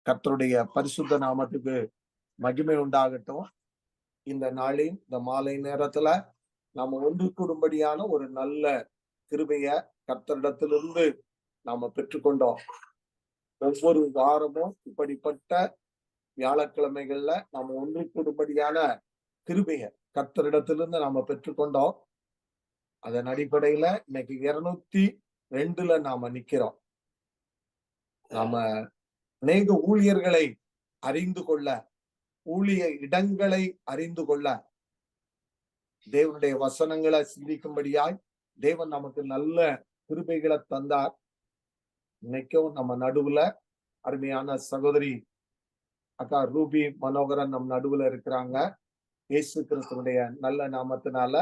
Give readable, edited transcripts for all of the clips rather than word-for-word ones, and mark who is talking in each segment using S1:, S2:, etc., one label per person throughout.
S1: கர்த்தருடைய பரிசுத்த நாமத்துக்கு மகிமை உண்டாகட்டும். இந்த நாளின் இந்த மாலை நேரத்துல நாம ஒன்று கூடும்படியான ஒரு நல்ல கிருபைய கர்த்தரிடத்திலிருந்து நாம பெற்றுக்கொண்டோம். ஒவ்வொரு வாரமும் இப்படிப்பட்ட வியாழக்கிழமைகள்ல நாம ஒன்று கூடும்படியான கிருபைய கர்த்தரிடத்திலிருந்து நாம பெற்றுக்கொண்டோம். அதன் அடிப்படையில இன்னைக்கு 202ல நாம நிக்கிறோம். நாம அநேக ஊழியர்களை அறிந்து கொள்ள, ஊழிய இடங்களை அறிந்து கொள்ள, தேவனுடைய வசனங்களை சிந்திக்கும்படியாய் தேவன் நமக்கு நல்ல கிருபைகளை தந்தார். இன்னைக்கும் நம்ம நடுவுல அருமையான சகோதரி அக்கா ரூபி மனோகரன் நம் நடுவுல இருக்கிறாங்க. இயேசு கிறிஸ்துவனுடைய நல்ல நாமத்தினால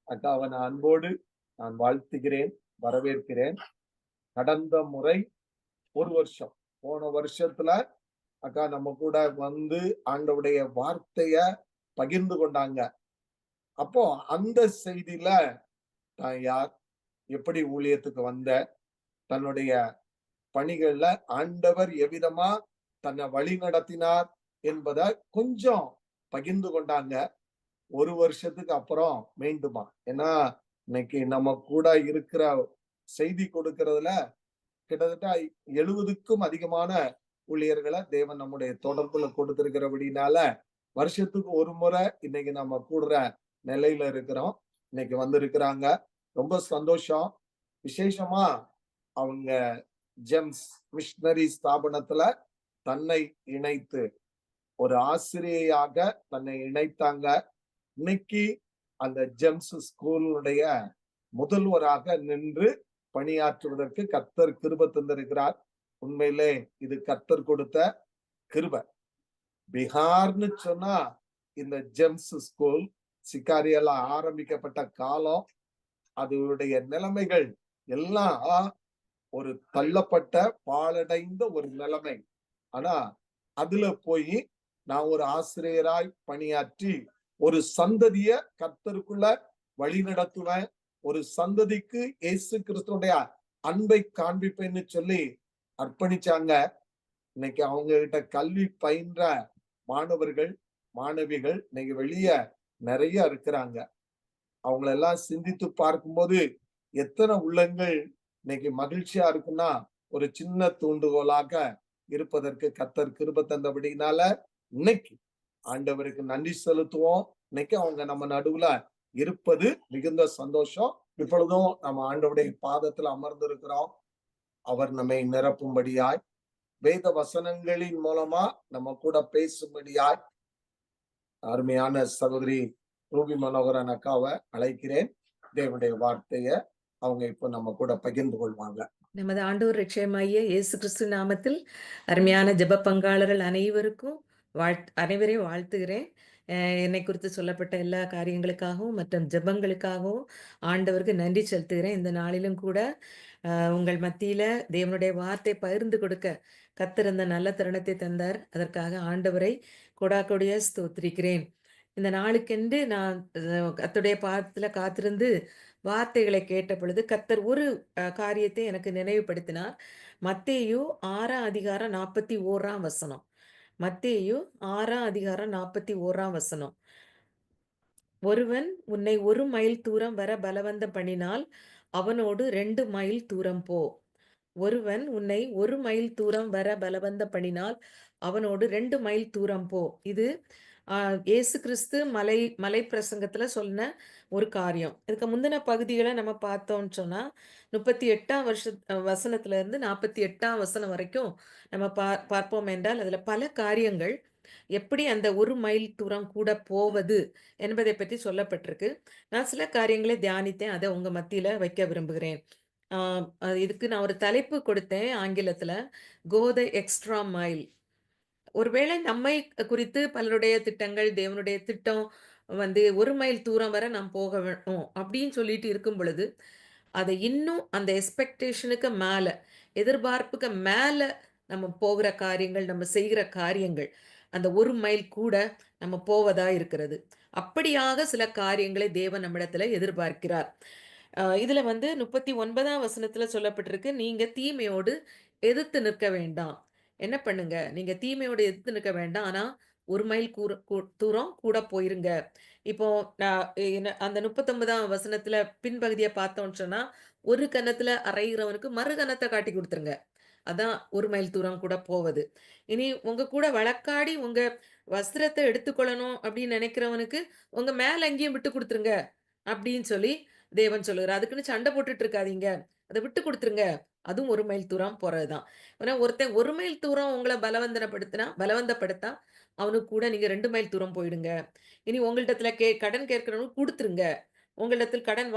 S1: அக்காவை நான் அன்போடு நான் வாழ்த்துகிறேன், வரவேற்கிறேன். கடந்த முறை ஒரு வருஷம், போன வருஷத்துல அக்கா நம்ம கூட வந்து ஆண்டவுடைய வார்த்தைய பகிர்ந்து கொண்டாங்க. அப்போ அந்த செய்தியில நான் யார், எப்படி ஊழியத்துக்கு வந்த, தன்னுடைய பணிகள்ல ஆண்டவர் எவ்விதமா தன்னை வழி நடத்தினார் என்பதை கொஞ்சம் பகிர்ந்து கொண்டாங்க. ஒரு வருஷத்துக்கு அப்புறம் மீண்டுமா, ஏன்னா இன்னைக்கு நம்ம கூட இருக்கிற செய்தி கொடுக்கறதுல கிட்டத்தட்ட 70க்கும் அதிகமான ஊழியர்களை தேவன் நம்முடைய தொடர்புல கொடுத்திருக்கிறபடினால வருஷத்துக்கு ஒரு முறை இன்னைக்கு நம்ம கூடுற நிலையில இருக்கிறோம். இன்னைக்கு வந்திருக்கிறாங்க. ரொம்ப சந்தோஷம். விசேஷமா அவங்க ஜெம்ஸ் மிஷனரி ஸ்தாபனத்துல தன்னை இணைத்து ஒரு ஆசிரியையாக தன்னை இணைத்தாங்க. இன்னைக்கு அந்த ஜெம்ஸ் ஸ்கூலுடைய முதல்வராக நின்று பணியாற்றுவதற்கு கர்த்தர் கிருபை தந்திருக்கிறார். உண்மையிலே இது கர்த்தர் கொடுத்த கிருபை. பீகார்னு சொன்னா இந்த ஜெம்ஸ் ஸ்கூல் சிக்காரியெல்ல ஆரம்பிக்கப்பட்ட காலம், அதனுடைய நிலைமைகள் எல்லாம் ஒரு தள்ளப்பட்ட பாழடைந்த ஒரு நிலைமை. ஆனா அதுல போய் நான் ஒரு ஆசிரியராய் பணியாற்றி ஒரு சந்ததிய கர்த்தருக்குள்ள வழி நடத்துவேன், ஒரு சந்ததிக்கு இயேசு கிறிஸ்துடைய அன்பை காண்பிப்பேன்னு சொல்லி அர்ப்பணிச்சாங்க. இன்னைக்கு அவங்க கிட்ட கல்வி பயின்ற மாணவர்கள் மாணவிகள் இன்னைக்கு வெளியே நிறைய இருக்கிறாங்க. அவங்களெல்லாம் சிந்தித்து பார்க்கும்போது எத்தனை உள்ளங்கள் இன்னைக்கு மகிழ்ச்சியா இருக்குன்னா, ஒரு சின்ன தூண்டுகோலாக இருப்பதற்கு கர்த்தர் கிருபை தந்தபடினால இன்னைக்கு ஆண்டவருக்கு நன்றி செலுத்துவோம். இன்னைக்கு அவங்க நம்ம நடுவுல இருப்பது மிகுந்த சந்தோஷம். இப்பொழுதும் நம்ம ஆண்டவருடைய பாதத்துல அமர்ந்திருக்கிறோம். அவர் நம்மை நிரப்பும்படியாய், வேத வசனங்களின் மூலமா நம்ம கூட பேசும்படியாய் அருமையான சகோதரி ரூபி மனோகரன் அக்காவை அழைக்கிறேன். தேவனுடைய வார்த்தைய அவங்க இப்போ நம்ம கூட பகிர்ந்து கொள்வாங்க.
S2: நமது ஆண்டவர் இரட்சகமாகிய இயேசு கிறிஸ்து நாமத்தில் அருமையான ஜெப பங்காளர்கள் அனைவருக்கும் அனைவரையும் வாழ்த்துகிறேன். என்னை குறித்து சொல்லப்பட்ட எல்லா காரியங்களுக்காகவும் மற்றும் ஜெபங்களுக்காகவும் ஆண்டவருக்கு நன்றி செலுத்துகிறேன். இந்த நாளிலும் கூட உங்கள் மத்தியில தேவனுடைய வார்த்தை பகிர்ந்து கொடுக்க கர்த்தர் இந்த நல்ல தருணத்தை தந்தார். அதற்காக ஆண்டவரை கொடாக்கொடியா ஸ்தோத்திரிக்கிறேன். இந்த நாளுக்கென்று நான் கர்த்தருடைய பாதத்துல காத்திருந்து வார்த்தைகளை கேட்ட பொழுது கர்த்தர் ஒரு காரியத்தை எனக்கு நினைவுபடுத்தினார். மத்தேயு 6ஆம் அதிகாரம் 41ஆம் வசனம். மத்தேயு 6ஆம் அதிகாரம் 41ஆம் வசனம். ஒருவன் உன்னை 1 மைல் தூரம் வர பலவந்தம் பண்ணினால் அவனோடு 2 மைல் தூரம் போ. ஒருவன் உன்னை 1 மைல் தூரம் வர பலவந்தம் பண்ணினால் அவனோடு 2 மைல் தூரம் போ. இது இயேசு கிறிஸ்து மலை பிரசங்கத்துல சொன்ன ஒரு காரியம். இதுக்கு முந்தின பகுதிகளை நம்ம பார்த்தோம்னு சொன்னா 38ஆம் வசனத்துல இருந்து 48ஆம் வசனம் வரைக்கும் நம்ம பார்ப்போம் என்றால் அதுல பல காரியங்கள் எப்படி அந்த 1 மைல் தூரம் கூட போவது என்பதை பற்றி சொல்லப்பட்டிருக்கு. நான் சில காரியங்களை தியானித்தேன், அதை உங்க மத்தியில வைக்க விரும்புகிறேன். இதுக்கு நான் ஒரு தலைப்பு கொடுத்தேன் ஆங்கிலத்துல, கோ த எக்ஸ்ட்ரா மைல். ஒருவேளை நம்மை குறித்து பலருடைய திட்டங்கள், தேவனுடைய திட்டம் 1 மைல் தூரம் வரை நாம் போக வேணும் அப்படின்னு சொல்லிட்டு இருக்கும் பொழுது, அதை இன்னும் அந்த எக்ஸ்பெக்டேஷனுக்கு மேல, எதிர்பார்ப்புக்கு மேல நம்ம போகிற காரியங்கள், நம்ம செய்கிற காரியங்கள், அந்த 1 மைல் கூட நம்ம போவதா இருக்கிறது. அப்படியாக சில காரியங்களை தேவன் நம்மிடத்துல எதிர்பார்க்கிறார். இதுல 39ஆம் வசனத்துல சொல்லப்பட்டிருக்கு, நீங்க தீமையோடு எதிர்த்து நிற்க வேண்டாம். என்ன பண்ணுங்க, நீங்க தீமையோட எதிர்த்து நிற்க வேண்டாம். ஆனா, 1 மைல் தூரம் கூட போயிருங்க. இப்போ நான் அந்த 39ஆம் வசனத்துல பின்பகுதிய பார்த்தோம்னு சொன்னா, "ஒரு கன்னத்துல அறைகிறவனுக்கு மறு கன்னத்த காட்டிக் குடுத்துருங்க." அதான் 1 மைல் தூரம் கூட போவது. இனி உங்க கூட வழக்காடி உங்க வஸ்திரத்த எடுத்துக்கொள்ளணும் அப்படின்னு நினைக்கிறவனுக்கு, உங்க மேல் அங்கியும் விட்டு குடுத்துருங்க. அப்படின்னு சொல்லி தேவன் சொல்லுகிறார். அதுக்குன்னு சண்டை போட்டுட்டு இருக்காதீங்க. அத விட்டு குடுத்துருங்க. அதுவும் 1 மைல் தூரம் போறது தான். ஏன்னா ஒருத்தன் 1 மைல் தூரம் உங்கள பலவந்தப்படுத்தா, அவனுக்கு கூட நீங்க 2 மைல் தூரம் போயிடுங்க. இனி உங்கள்ட்டத்துல கடன் கேட்கிறவனுக்கு குடுத்துருங்க. உங்களிடத்தில் கடன்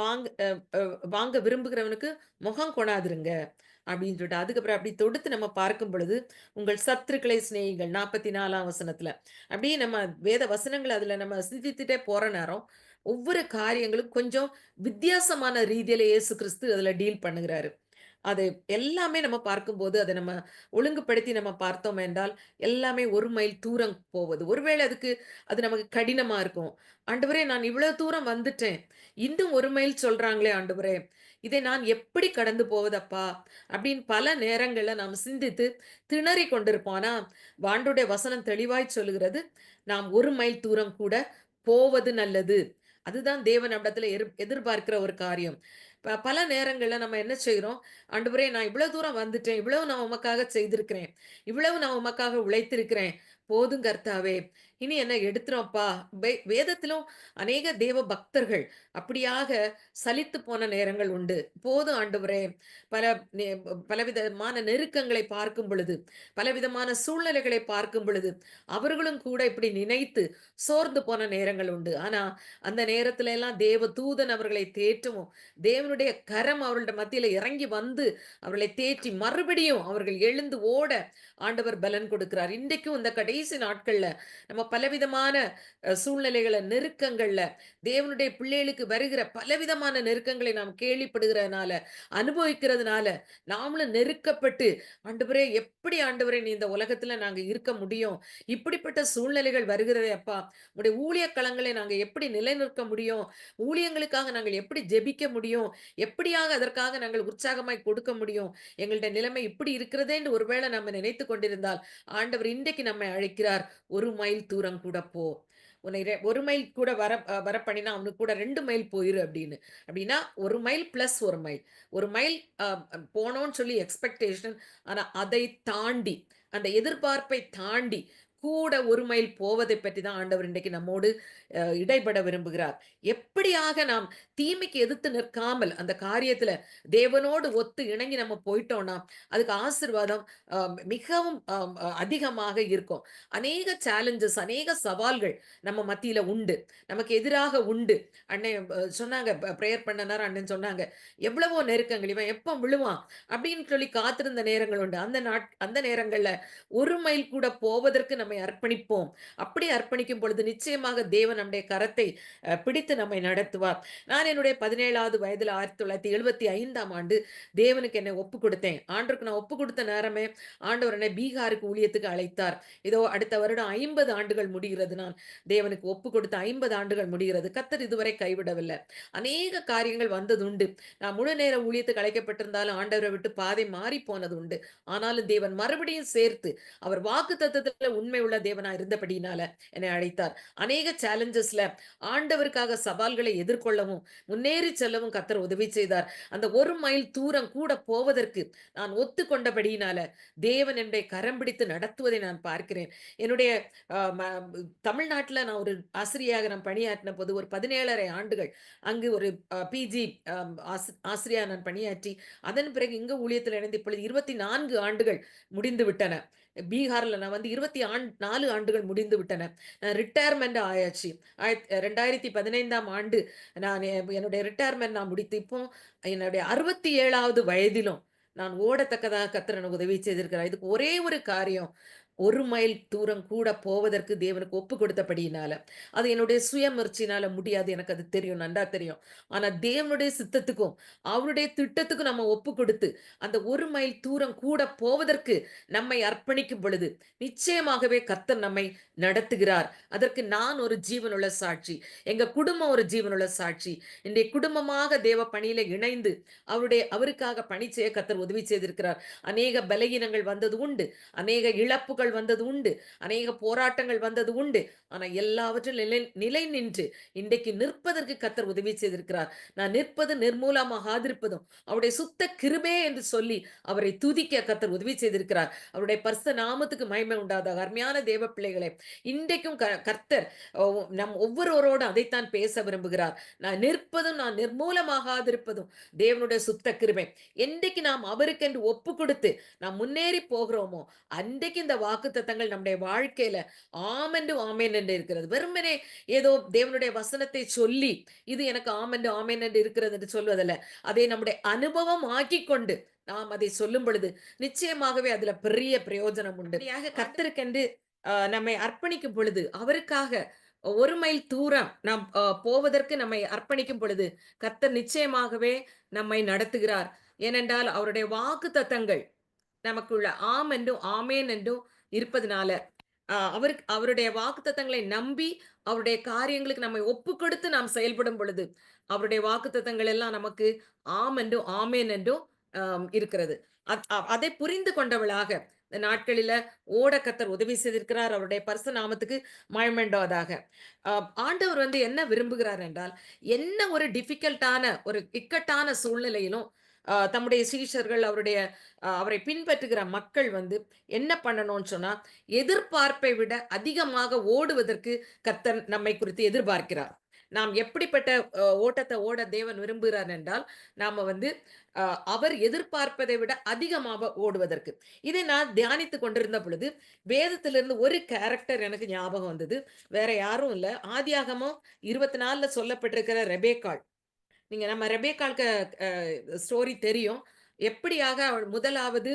S2: வாங்க விரும்புகிறவனுக்கு முகம் கொடாதிருங்க. அப்படின்னு சொல்லிட்டு அதுக்கப்புறம் அப்படி தொடுத்து நம்ம பார்க்கும் பொழுது, உங்கள் சத்துருக்களை சிநேகியுங்கள் 44ஆம் வசனத்துல. அப்படியே நம்ம வேத வசனங்கள அதுல நம்ம சிந்தித்துட்டே போற நேரம், ஒவ்வொரு காரியங்களும் கொஞ்சம் வித்தியாசமான ரீதியில இயேசு கிறிஸ்து அதுல டீல் பண்ணுகிறாரு. அது எல்லாமே நம்ம பார்க்கும்போது, அத நம்ம ஒழுங்குபடுத்தி நம்ம பார்த்தோம் என்றால், எல்லாமே 1 மைல் தூரம் போவது. ஒருவேளை அது நமக்கு கடினமா இருக்கும். "ஆண்டவரே நான் இவ்வளோ தூரம் வந்துட்டேன். இன்னும் 1 மைல் சொல்றாங்களே ஆண்டவரே! இதை நான் எப்படி கடந்து போவதப்பா?" அப்படின்னு பல நேரங்கள்ல நாம் சிந்தித்து திணறிக் கொண்டிருப்போம். ஆனா, ஆண்டவருடைய வசனம் தெளிவாய் சொல்லுகிறது, நாம் 1 மைல் தூரம் கூட போவது நல்லது. அதுதான் தேவன் நம்மிடத்துல எதிர்பார்க்கிற ஒரு காரியம். பல நேரங்கள்ல நம்ம என்ன செய்றோம், ஆண்டவரே நான் இவ்வளவு தூரம் வந்துட்டேன். இவ்வளவு நான் உமக்காக செய்திருக்கிறேன். இவ்வளவு நான் உமக்காக உழைத்திருக்கிறேன். போதும் கர்த்தாவே! இனி என்ன எடுத்துறோம்ப்பா. வேதத்திலும் அநேக தேவ பக்தர்கள் அப்படியாக சலித்து போன நேரங்கள் உண்டு. போதும் ஆண்டவரே! பல நெ பலவிதமான நெருக்கங்களை பார்க்கும் பொழுது, பலவிதமான சூழ்நிலைகளை பார்க்கும் பொழுது, அவர்களும் கூட இப்படி நினைத்து சோர்ந்து போன நேரங்கள் உண்டு. ஆனா, அந்த நேரத்துல எல்லாம் தேவ தூதன் அவர்களை தேற்றவும், தேவனுடைய கரம் அவர்களுடைய மத்தியில இறங்கி வந்து அவர்களை தேற்றி மறுபடியும் அவர்கள் எழுந்து ஓட ஆண்டவர் பலன் கொடுக்கிறார். இன்றைக்கும் இந்த கடைசி நாட்கள்ல நம்ம பலவிதமான சூழ்நிலைகள, நெருக்கங்கள்ல தேவனுடைய பிள்ளைகளுக்கு வருகிற பலவிதமான நெருக்கங்களை நாம் கேள்விப்படுகிறதுனால, அனுபவிக்கிறதுனால, நாமளும் நெருக்கப்பட்டு, "ஆண்டவரே எப்படி ஆண்டவரே நீ இந்த உலகத்துல நாங்க இருக்க முடியும்? இப்படிப்பட்ட சூழ்நிலைகள் வருகிறதே அப்பா! உம்முடைய ஊழிய களங்களை நாங்க எப்படி நிலைநிற்க முடியும்? ஊழியங்களுக்காக நாங்கள் எப்படி ஜெபிக்க முடியும்? எப்படியாக அதற்காக நாங்கள் உற்சாகமாய் கொடுக்க முடியும்? எங்களுடைய நிலைமை இப்படி இருக்கிறதேன்னு ஒருவேளை நம்ம நினைத்துக் கொண்டிருந்தால், ஆண்டவர் இன்றைக்கு நம்மை அழைக்கிறார். 1 மைல் தூரம் கூட போ. உன்னை 1 மைல் கூட வர பண்ணினா, அவனுக்கு கூட 2 மைல் போயிரு அப்படின்னு. அப்படின்னா 1 மைல் பிளஸ் 1 மைல். 1 மைல் அ போனோம்னு சொல்லி எக்ஸ்பெக்டேஷன். ஆனா அதை தாண்டி, அந்த எதிர்பார்ப்பை தாண்டி கூட 1 மைல் போவதை பற்றி தான் ஆண்டவர் இன்றைக்கு நம்மோடு இடைப்பட விரும்புகிறார். எப்படியாக நாம் தீமைக்கு எதிர்த்து நிற்காமல் அந்த காரியத்துல தேவனோடு ஒத்து இணங்கி நம்ம போயிட்டோம்னா, அதுக்கு ஆசீர்வாதம் அ மிகவும் அதிகமாக இருக்கும். அநேக சேலஞ்சஸ், அநேக சவால்கள் நம்ம மத்தியில உண்டு. நமக்கு எதிராக உண்டு. அண்ணன் சொன்னாங்க பிரேயர் பண்ண நேரம் அண்ணன் சொன்னாங்க, "எவ்வளவோ நெருக்கங்கள். இவன் எப்ப விழுவான்?" அப்படின்னு சொல்லி காத்திருந்த நேரங்கள் உண்டு. அந்த நேரங்கள்ல 1 மைல் கூட போவதற்கு நம்மை அர்ப்பணிப்போம். அப்படி அர்ப்பணிக்கும் பொழுது நிச்சயமாக தேவன் நம்முடைய கரத்தை பிடித்து நம்மை நடத்துவார். நான் என்னுடைய 17வது வயதில 1975ஆம் ஆண்டு தேவனுக்கு என்னை ஒப்புக் கொடுத்தேன். ஆண்டவருக்கு நான் ஒப்புக் கொடுத்த நேரமே ஆண்டவர் என்னை பீகாருக்கு ஊழியத்துக்கு அழைத்தார். இதோ அடுத்த வருடம் 50 ஆண்டுகள் முடிகிறது. நான் தேவனுக்கு ஒப்புக் கொடுத்த 50 ஆண்டுகள் முடிகிறது. கர்த்தர் இதுவரை கைவிடவில்லை. அநேக காரியங்கள் வந்ததுண்டு. நான் முழு நேர ஊழியத்துக்கு அழைக்கப்பட்டிருந்தாலும் ஆண்டவரை விட்டு பாதை மாறி போனது உண்டு. ஆனாலும் தேவன் மறுபடியும் சேர்த்து அவர் வாக்குத்தத்தத்தில உண்மை உள்ள தேவனா இருந்தபடியினால என்னை அழைத்தார். அநேக சேலஞ்சஸ்ல ஆண்டவருக்காக சவால்களை எதிர்கொள்ளவும், முன்னேறி செல்லவும் கர்த்தர் உதவி செய்தார். அந்த 1 மைல் தூரம் கூட போவதற்கு நான் ஒத்துக்கொண்டபடியினால, தேவன் என்னுடைய கரம் பிடித்து நடத்துவதை நான் பார்க்கிறேன். என்னுடைய அ ம தமிழ்நாட்ல நான் ஒரு ஆசிரியையாக நான் பணியாற்றின போது ஒரு 17 1/2 ஆண்டுகள் அங்கு ஒரு பிஜி ஆசிரியையா நான் பணியாற்றி, அதன் பிறகு இங்க ஊழியத்தில் இணைந்து இப்பொழுது 24 ஆண்டுகள் முடிந்து விட்டன. பீகார்ல நான் வந்து 24 ஆண்டுகள் முடிந்து விட்டன. ரிட்டயர்மெண்ட் ஆயாச்சு. 2015ஆம் ஆண்டு நான் என்னுடைய ரிட்டயர்மெண்ட் நான் முடித்து, இப்போ என்னுடைய 67வது வயதிலும் நான் ஓடத்தக்கதாக கர்த்தர் எனக்கு உதவி செய்திருக்கிறார். இதுக்கு ஒரே ஒரு காரியம், 1 மைல் தூரம் கூட போவதற்கு தேவனுக்கு ஒப்பு கொடுத்தபடியினால, அது என்னுடைய சுயமுயற்சியினால முடியாது. எனக்கு அது தெரியும். நன்றா தெரியும். ஆனா தேவனுடைய சித்தத்துக்கும், அவருடைய திட்டத்துக்கும் நம்ம ஒப்பு கொடுத்து, அந்த 1 மைல் தூரம் கூட போவதற்கு நம்மை அர்ப்பணிக்கும் பொழுது, நிச்சயமாகவே கர்த்தர் நம்மை நடத்துகிறார். அதற்கு நான் ஒரு ஜீவனுள்ள சாட்சி. எங்க குடும்பம் ஒரு ஜீவனுள்ள சாட்சி. இன்றைய குடும்பமாக தேவ பணியில இணைந்து, அவருக்காக பணி செய்ய கர்த்தர் உதவி செய்திருக்கிறார். அநேக பலகீனங்கள் வந்தது உண்டு. அநேக இழப்புகள் வந்தது உண்டு. அநேக போராட்டங்கள் வந்தது உண்டு. ஆனா எல்லாவற்றிலும் நிலை நின்று இன்றைக்கு நிற்பதற்கு கர்த்தர் உதவி செய்திருக்கிறார். நான் நிற்பது நிர்மூலமாகாதிருப்பதும் அவருடைய சுத்த கிருபை என்று சொல்லி அவரை துதிக்க கர்த்தர் உதவி செய்திருக்கிறார். அவருடைய பரிசுத்த நாமத்துக்கு மகிமை உண்டாவதாக. அருமையான தேவ பிள்ளைகளே, இன்றைக்கும் கர்த்தர் ஓ, நம் ஒவ்வொருவரோடும் அதைத்தான் பேச விரும்புகிறார். நான் நிற்பதும் நான் நிர்மூலமாகாதிருப்பதும் தேவனுடைய சுத்த கிருபை. என்றைக்கு நாம் அவருக்கென்று ஒப்பு கொடுத்து நாம் முன்னேறி போகிறோமோ, அன்றைக்கு இந்த வாக்குத்தத்தங்கள் நம்முடைய வாழ்க்கையில ஆமென்று ஆமென் என்று இருக்கிறது. வெறுமனே ஏதோ தேவனுடைய வசனத்தை சொல்லி இது எனக்கு ஆமென்று ஆமென் என்று இருக்கிறது என்று சொல்வதல்ல. அதை நம்முடைய அனுபவம் ஆக்கிக் கொண்டு நாம் அதை சொல்லும் பொழுது நிச்சயமாகவே அதுல பெரிய பிரயோஜனம் உண்டு. அப்படியாக கர்த்தருக்கென்று நம்மை அர்ப்பணிக்கும் பொழுது, அவருக்காக 1 மைல் தூரம் நாம் போவதற்கு நம்மை அர்ப்பணிக்கும் பொழுது, கர்த்தர் நிச்சயமாகவே நம்மை நடத்துகிறார். ஏனென்றால் அவருடைய வாக்குத்தத்தங்கள் நமக்குள்ள ஆம் என்றும், ஆமேன் என்றும் இருப்பதனால, அவருடைய வாக்குத்தத்தங்களை நம்பி, அவருடைய காரியங்களுக்கு நம்மை ஒப்புக்கொடுத்து நாம் செயல்படும் பொழுது, அவருடைய வாக்குத்தத்தங்கள் எல்லாம் நமக்கு ஆம் என்றும், ஆமேன் என்றும் இருக்கிறது. அதை புரிந்து கொண்டவளாக இந்த நாட்களில ஓட கர்த்தர் உதவி செய்திருக்கிறார். அவருடைய பரிசுத்த நாமத்துக்கு மகிமை உண்டாவதாக. ஆண்டவர் வந்து என்ன விரும்புகிறார் என்றால், என்ன ஒரு டிஃபிகல்ட்டான, ஒரு இக்கட்டான சூழ்நிலையிலும் தம்முடைய சீஷர்கள், அவரை பின்பற்றுகிற மக்கள் வந்து என்ன பண்ணணும்னு சொன்னா, எதிர்பார்ப்பை விட அதிகமாக ஓடுவதற்கு கர்த்தர் நம்மை குறித்து எதிர்பார்க்கிறார். நாம் எப்படிப்பட்ட ஓட்டத்தை ஓட தேவன் விரும்புகிறார் என்றால், நாம வந்து அவர் எதிர்பார்ப்பதை விட அதிகமாக ஓடுவதற்கு. இதை நான் தியானித்துக் கொண்டிருந்த பொழுது, வேதத்திலிருந்து ஒரு கேரக்டர் எனக்கு ஞாபகம் வந்தது. வேற யாரும் இல்ல. ஆதியாகமம் 24ல சொல்லப்பட்டிருக்கிற ரெபேக்காள். நம்ம ரெபேக்காளுக்கு ஸ்டோரி தெரியும். எப்படியாக அவள் முதலாவது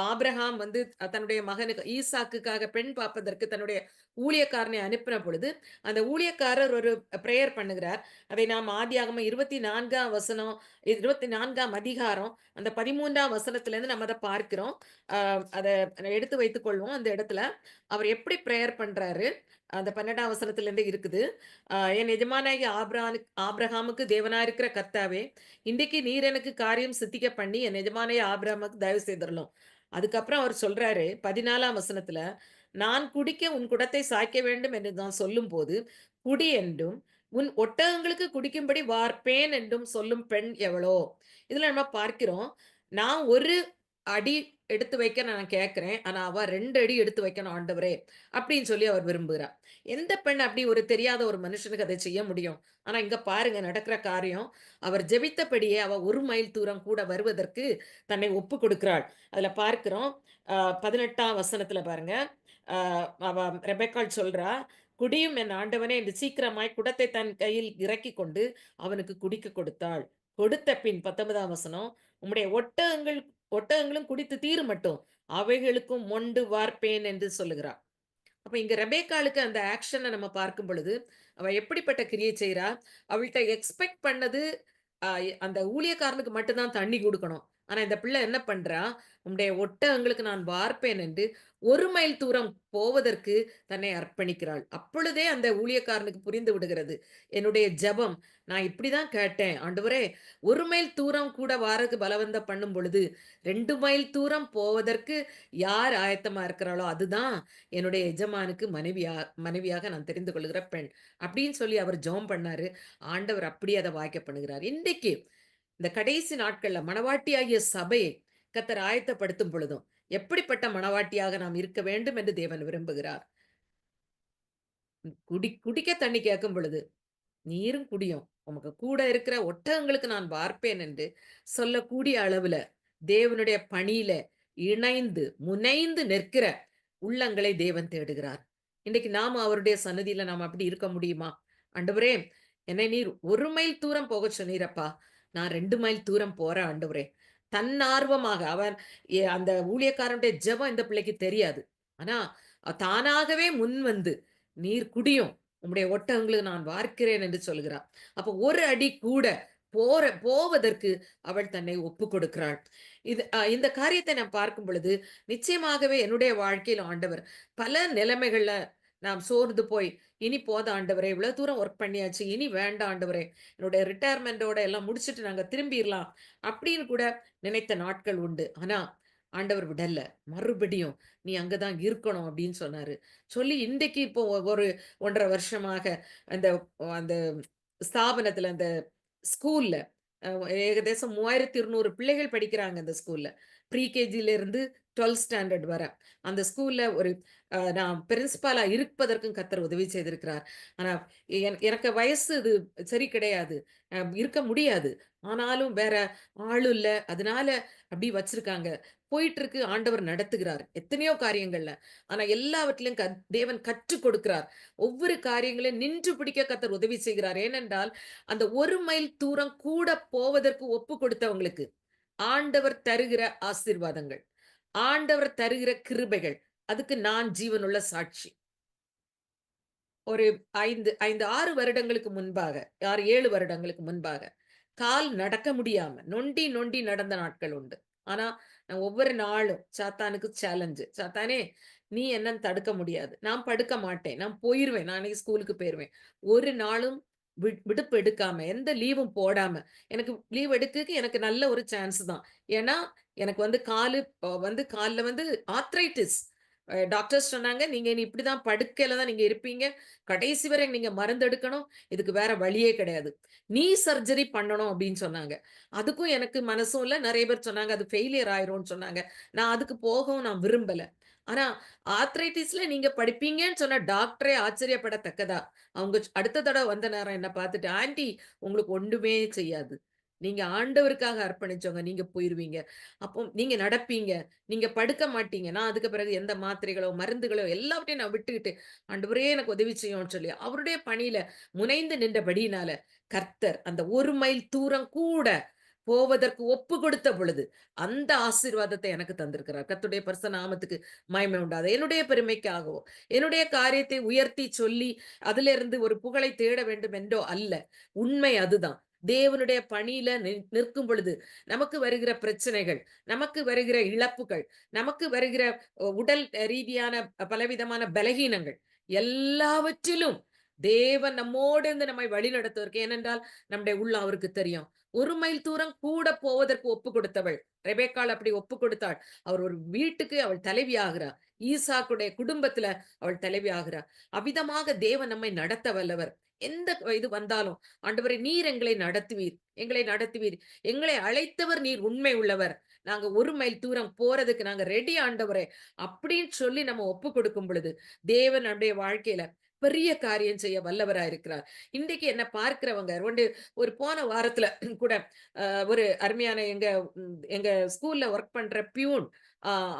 S2: ஆபிரகாம் வந்து தன்னுடைய மகனுக்கு ஈசாக்குக்காக பெண் பார்ப்பதற்கு தன்னுடைய ஊழியக்காரனை அனுப்பின பொழுது, அந்த ஊழியக்காரர் ஒரு பிரேயர் பண்ணுகிறார். அதை நாம் ஆதியாகமம் 24ஆம் வசனம், 24ஆம் அதிகாரம், அந்த 13ஆம் வசனத்திலிருந்து நம்ம அதை பார்க்கிறோம். அத எடுத்து வைத்துக் கொள்வோம். அந்த இடத்துல அவர் எப்படி பிரேயர் பண்றாரு, அந்த 12ஆம் வசனத்திலிருந்தே இருக்குது. என் எஜமானாகிய ஆபிரகாமுக்கு தேவனா இருக்கிற கர்த்தாவே, இன்றைக்கு நீர் எனக்கு காரியம் சித்திக்க பண்ணி என் எஜமானாகிய ஆபிரகாமுக்கு தயவு செய்தருளும். அதுக்கப்புறம் அவர் சொல்றாரு 14ஆம் வசனத்துல, நான் குடிக்க உன் குடத்தை சாய்க்க வேண்டும் என்று நான் சொல்லும்போது, குடி என்றும், உன் ஒட்டகங்களுக்கு குடிக்கும்படி வார்ப்பேன் என்றும் சொல்லும் பெண் எவளோ? இதுல நம்ம பார்க்கிறோம். நான் ஒரு அடி எடுத்து வைக்க நான் கேட்கிறேன். ஆனா அவ 2 அடி எடுத்து வைக்கணும் ஆண்டவரே! அப்படின்னு சொல்லி அவர் விரும்புகிறார். எந்த பெண் அப்படி ஒரு தெரியாத ஒரு மனுஷனுக்கு அதை செய்ய முடியும்? ஆனா இங்க பாருங்க நடக்கிற காரியம். அவர் ஜெபித்தபடியே அவ 1 மைல் தூரம் கூட வருவதற்கு தன்னை ஒப்புக் கொடுக்கிறாள். அதுல பார்க்கிறோம். 18ஆம் வசனத்துல பாருங்க. அ அவ ரெபெக்காள் சொல்றா, "குடியும் என் ஆண்டவனே" என்று சீக்கிரமாய் குடத்தை தன் கையில் இறக்கிக் கொண்டு அவனுக்கு குடிக்க கொடுத்தாள். கொடுத்த பின் 19ஆம் வசனம், "உம்முடைய ஒட்டகங்களும் குடித்து தீருமட்டும், அவைகளுக்கும் மொண்டு வார்ப்பேன்" என்று சொல்லுகிறார். அப்ப இங்க ரெபேக்காளுக்கு அந்த ஆக்ஷன நம்ம பார்க்கும் பொழுது, அவ எப்படிப்பட்ட கிரியை செய்றா? அவள்ட்ட எக்ஸ்பெக்ட் பண்ணது அந்த ஊழியக்காரனுக்கு மட்டும் தான் தண்ணி குடுக்கணும். ஆனா இந்த பிள்ளை என்ன பண்றா? "உம்முடைய ஒட்டகங்களுக்கு நான் வார்ப்பேன்" என்று 1 மைல் தூரம் போவதற்கு தன்னை அர்ப்பணிக்கிறாள். அப்பொழுதே அந்த ஊழியக்காரனுக்கு புரிந்து விடுகிறது. என்னுடைய ஜெபம் நான் இப்படிதான் கேட்டேன். ஆண்டவரே 1 மைல் தூரம் கூட வாரக்கு பலவந்தம் பண்ணும் பொழுது, 2 மைல் தூரம் போவதற்கு யார் ஆயத்தமா இருக்கிறாளோ, அதுதான் என்னுடைய எஜமானுக்கு மனைவியாக நான் தெரிந்து கொள்ளுகிற பெண். அப்படின்னு சொல்லி அவர் ஜெபம் பண்ணாரு. ஆண்டவர் அப்படியே அத வாய்க்க பண்ணுகிறார். இன்றைக்கு இந்த கடைசி நாட்கள்ல மணவாட்டியாகிய சபையை கர்த்தர் ஆயத்தப்படுத்தும் பொழுதும், எப்படிப்பட்ட மணவாட்டியாக நாம் இருக்க வேண்டும் என்று தேவன் விரும்புகிறார். குடிக்க தண்ணி கேட்கும் பொழுது, நீரும் குடியும். உமக்கு கூட இருக்கிற ஒட்டகங்களுக்கு நான் வார்ப்பேன் என்று சொல்லக்கூடிய அளவுல, தேவனுடைய பணியில இணைந்து, முனைந்து நிற்கிற உள்ளங்களை தேவன் தேடுகிறார். இன்னைக்கு நாம அவருடைய சன்னதியில நாம அப்படி இருக்க முடியுமா? ஆண்டவரே, என்னை நீர் 1 மைல் தூரம் போகச் சொன்னீரப்பா. நான் 2 மைல் தூரம் போறேன் ஆண்டவரே. தன்னார்வமாக அந்த ஊழியக்காரனுடைய ஜெபம் இந்த பிள்ளைக்கு தெரியாது. ஆனா தானாகவே முன் வந்து நீர் குடியும், உம்முடைய ஒட்டகங்களுக்கு நான் வார்க்கிறேன் என்று சொல்கிறார். அப்ப ஒரு அடி கூட போவதற்கு அவள் தன்னை ஒப்புக் கொடுக்கிறாள். இந்த காரியத்தை நான் பார்க்கும் பொழுது நிச்சயமாகவே என்னுடைய வாழ்க்கையில் ஆண்டவர் பல நிலைமைகள்ல நாம் சோர்ந்து போய் இனி போதும் ஆண்டவரே, இவ்வளவு தூரம் ஒர்க் பண்ணியாச்சு, இனி வேண்டாம் ஆண்டவரே, என்னுடைய ரிட்டையர்மெண்டோட எல்லாம் முடிச்சிட்டு நாங்க திரும்பிடலாம் அப்படின்னு கூட நினைத்த நாட்கள் உண்டு. ஆனா ஆண்டவர் விடல. மறுபடியும் நீ அங்கதான் இருக்கணும் அப்படின்னு சொன்னாரு. சொல்லி இன்றைக்கு இப்போ ஒரு 1 1/2 வருஷமாக அந்த அந்த ஸ்தாபனத்துல, அந்த ஸ்கூல்ல அ ஏகദേശம் 3200 பிள்ளைகள் படிக்கிறாங்க அந்த ஸ்கூல்ல. ப்ரீகேஜில இருந்து 12த் ஸ்டாண்டர்ட் வர. அந்த ஸ்கூல்ல ஒரு நான் பிரின்சிபாலா இருப்பதற்கும் கர்த்தர் உதவி செய்திருக்கிறார். ஆனா எனக்கு வயசு இது சரி கிடையாது. இருக்க முடியாது. ஆனாலும் வேற ஆளும் இல்ல. அதனால அப்படி வச்சிருக்காங்க. போயிட்டுருக்கு. ஆண்டவர் நடத்துகிறார். எத்தனையோ காரியங்கள்ல. ஆனா எல்லாவற்றிலும் தேவன் கற்றுக் கொடுக்கிறார். ஒவ்வொரு காரியங்களையும் நின்று பிடிக்க கர்த்தர் உதவி செய்கிறார். ஏனென்றால், அந்த 1 மைல் தூரம் கூட போவதற்கு ஒப்பு கொடுத்தவங்களுக்கு, ஆண்டவர் தருகிற ஆசீர்வாதங்கள், ஆண்டவர் தருகிற கிருபைகள், அதுக்கு நான் ஜீவனுள்ள சாட்சி. ஒரு 6 வருடங்களுக்கு முன்பாக, 6, 7 வருடங்களுக்கு முன்பாக, கால் நடக்க முடியாம, நொண்டி நொண்டி நடந்த நாட்கள் உண்டு. ஆனா, நான் ஒவ்வொரு நாளும் சாத்தானுக்கு சேலஞ்சு. "சாத்தானே, நீ என்ன தடுக்க முடியாது. நான் படுக்க மாட்டேன். நான் போயிருவேன். நான் அன்னைக்கு ஸ்கூலுக்கு போயிருவேன்." ஒரு நாளும் விடுப்பு எடுக்காம, எந்த லீவும் போடாம, எனக்கு லீவ் எடுக்கக்கு எனக்கு நல்ல ஒரு சான்ஸ் தான். ஏன்னா, எனக்கு வந்து கால்ல வந்து ஆர்த்ரைட்டிஸ். டாக்டர்ஸ் சொன்னாங்க, "நீங்க இனி இப்படிதான் படுக்கையில தான் நீங்க இருப்பீங்க. கடைசி வரை நீங்க மருந்தெடுக்கணும். இதுக்கு வேற வழியே கிடையாது. நீ சர்ஜரி பண்ணணும் அப்படின்னு சொன்னாங்க. அதுக்கும் எனக்கு மனசும் இல்ல. நெறைய பேர் சொன்னாங்க, அது ஃபெயிலியர் ஆயிரும்னு சொன்னாங்க. நான் அதுக்கு போகவும் நான் விரும்பல. ஆனா, ஆர்த்ரைட்டிஸ்ல நீங்க படிப்பீங்கன்னு சொன்ன டாக்டரே ஆச்சரியப்படத்தக்கதா, அவங்க அடுத்த தடவ வந்த நேரம் என்ன பார்த்துட்டு, "ஆன்டி உங்களுக்கு ஒண்ணுமே செய்யாது. நீங்க ஆண்டவருக்காக அர்ப்பணிச்சவங்க. நீங்க போயிருவீங்க. அப்போ நீங்க நடப்பீங்க. நீங்க படுக்க மாட்டீங்க." நான் அதுக்கு பிறகு எந்த மாத்திரைகளோ, மருந்துகளோ எல்லாவற்றையும் நான் விட்டுக்கிட்டு, ஆண்டவரே எனக்கு உதவி செய்யும்ன்னு சொல்லி, அவருடைய பணியில முனைந்து நின்றபடியினால, கர்த்தர் அந்த 1 மைல் தூரம் கூட போவதற்கு ஒப்பு கொடுத்த பொழுது, அந்த ஆசீர்வாதத்தை எனக்கு தந்திருக்கிறார். கர்த்தருடைய பரிசுத்த நாமத்துக்கு மகிமை உண்டாது. என்னுடைய பெருமைக்காகவோ, என்னுடைய காரியத்தை உயர்த்தி சொல்லி, அதிலிருந்து ஒரு புகழை தேட வேண்டும் என்றோ அல்ல. உண்மை அதுதான். தேவனுடைய பணியில நிற்கும் பொழுது, நமக்கு வருகிற பிரச்சனைகள், நமக்கு வருகிற இழப்புகள், நமக்கு வருகிற உடல் ரீதியான பலவிதமான பலகீனங்கள், எல்லாவற்றிலும் தேவன் நம்மோடு இருந்து நம்மை வழிநடத்துவதற்கு, ஏனென்றால் நம்முடைய உள்ளம் அவருக்கு தெரியும். 1 மைல் தூரம் கூட போவதற்கு ஒப்பு கொடுத்தவள். ரெபெக்காள் அப்படி ஒப்பு கொடுத்தாள். அவர் ஒரு வீட்டுக்கு அவள் தலைவி ஆகிறார். ஈசாக்குடைய குடும்பத்துல அவள் தலைவி ஆகிறார். அவ்விதமாக தேவன் நம்மை நடத்த வல்லவர். எந்த இது வந்தாலும், ஆண்டவரே நீர் எங்களை நடத்துவீர், எங்களை நடத்துவீர். எங்களை அழைத்தவர் நீர் உண்மை உள்ளவர். நாங்க 1 மைல் தூரம் போறதுக்கு நாங்க ரெடி ஆண்டவரே, அப்படின்னு சொல்லி நம்ம ஒப்பு கொடுக்கும் பொழுது, தேவன் நம்முடைய வாழ்க்கையில பெரிய காரியம் செய்ய வல்லவரா இருக்கிறார். இன்றைக்கு என்ன பார்க்கிறவங்க ஒரு போன வாரத்துல கூட ஒரு அருமையான எங்க ஸ்கூல்ல ஒர்க் பண்ற பியூன்,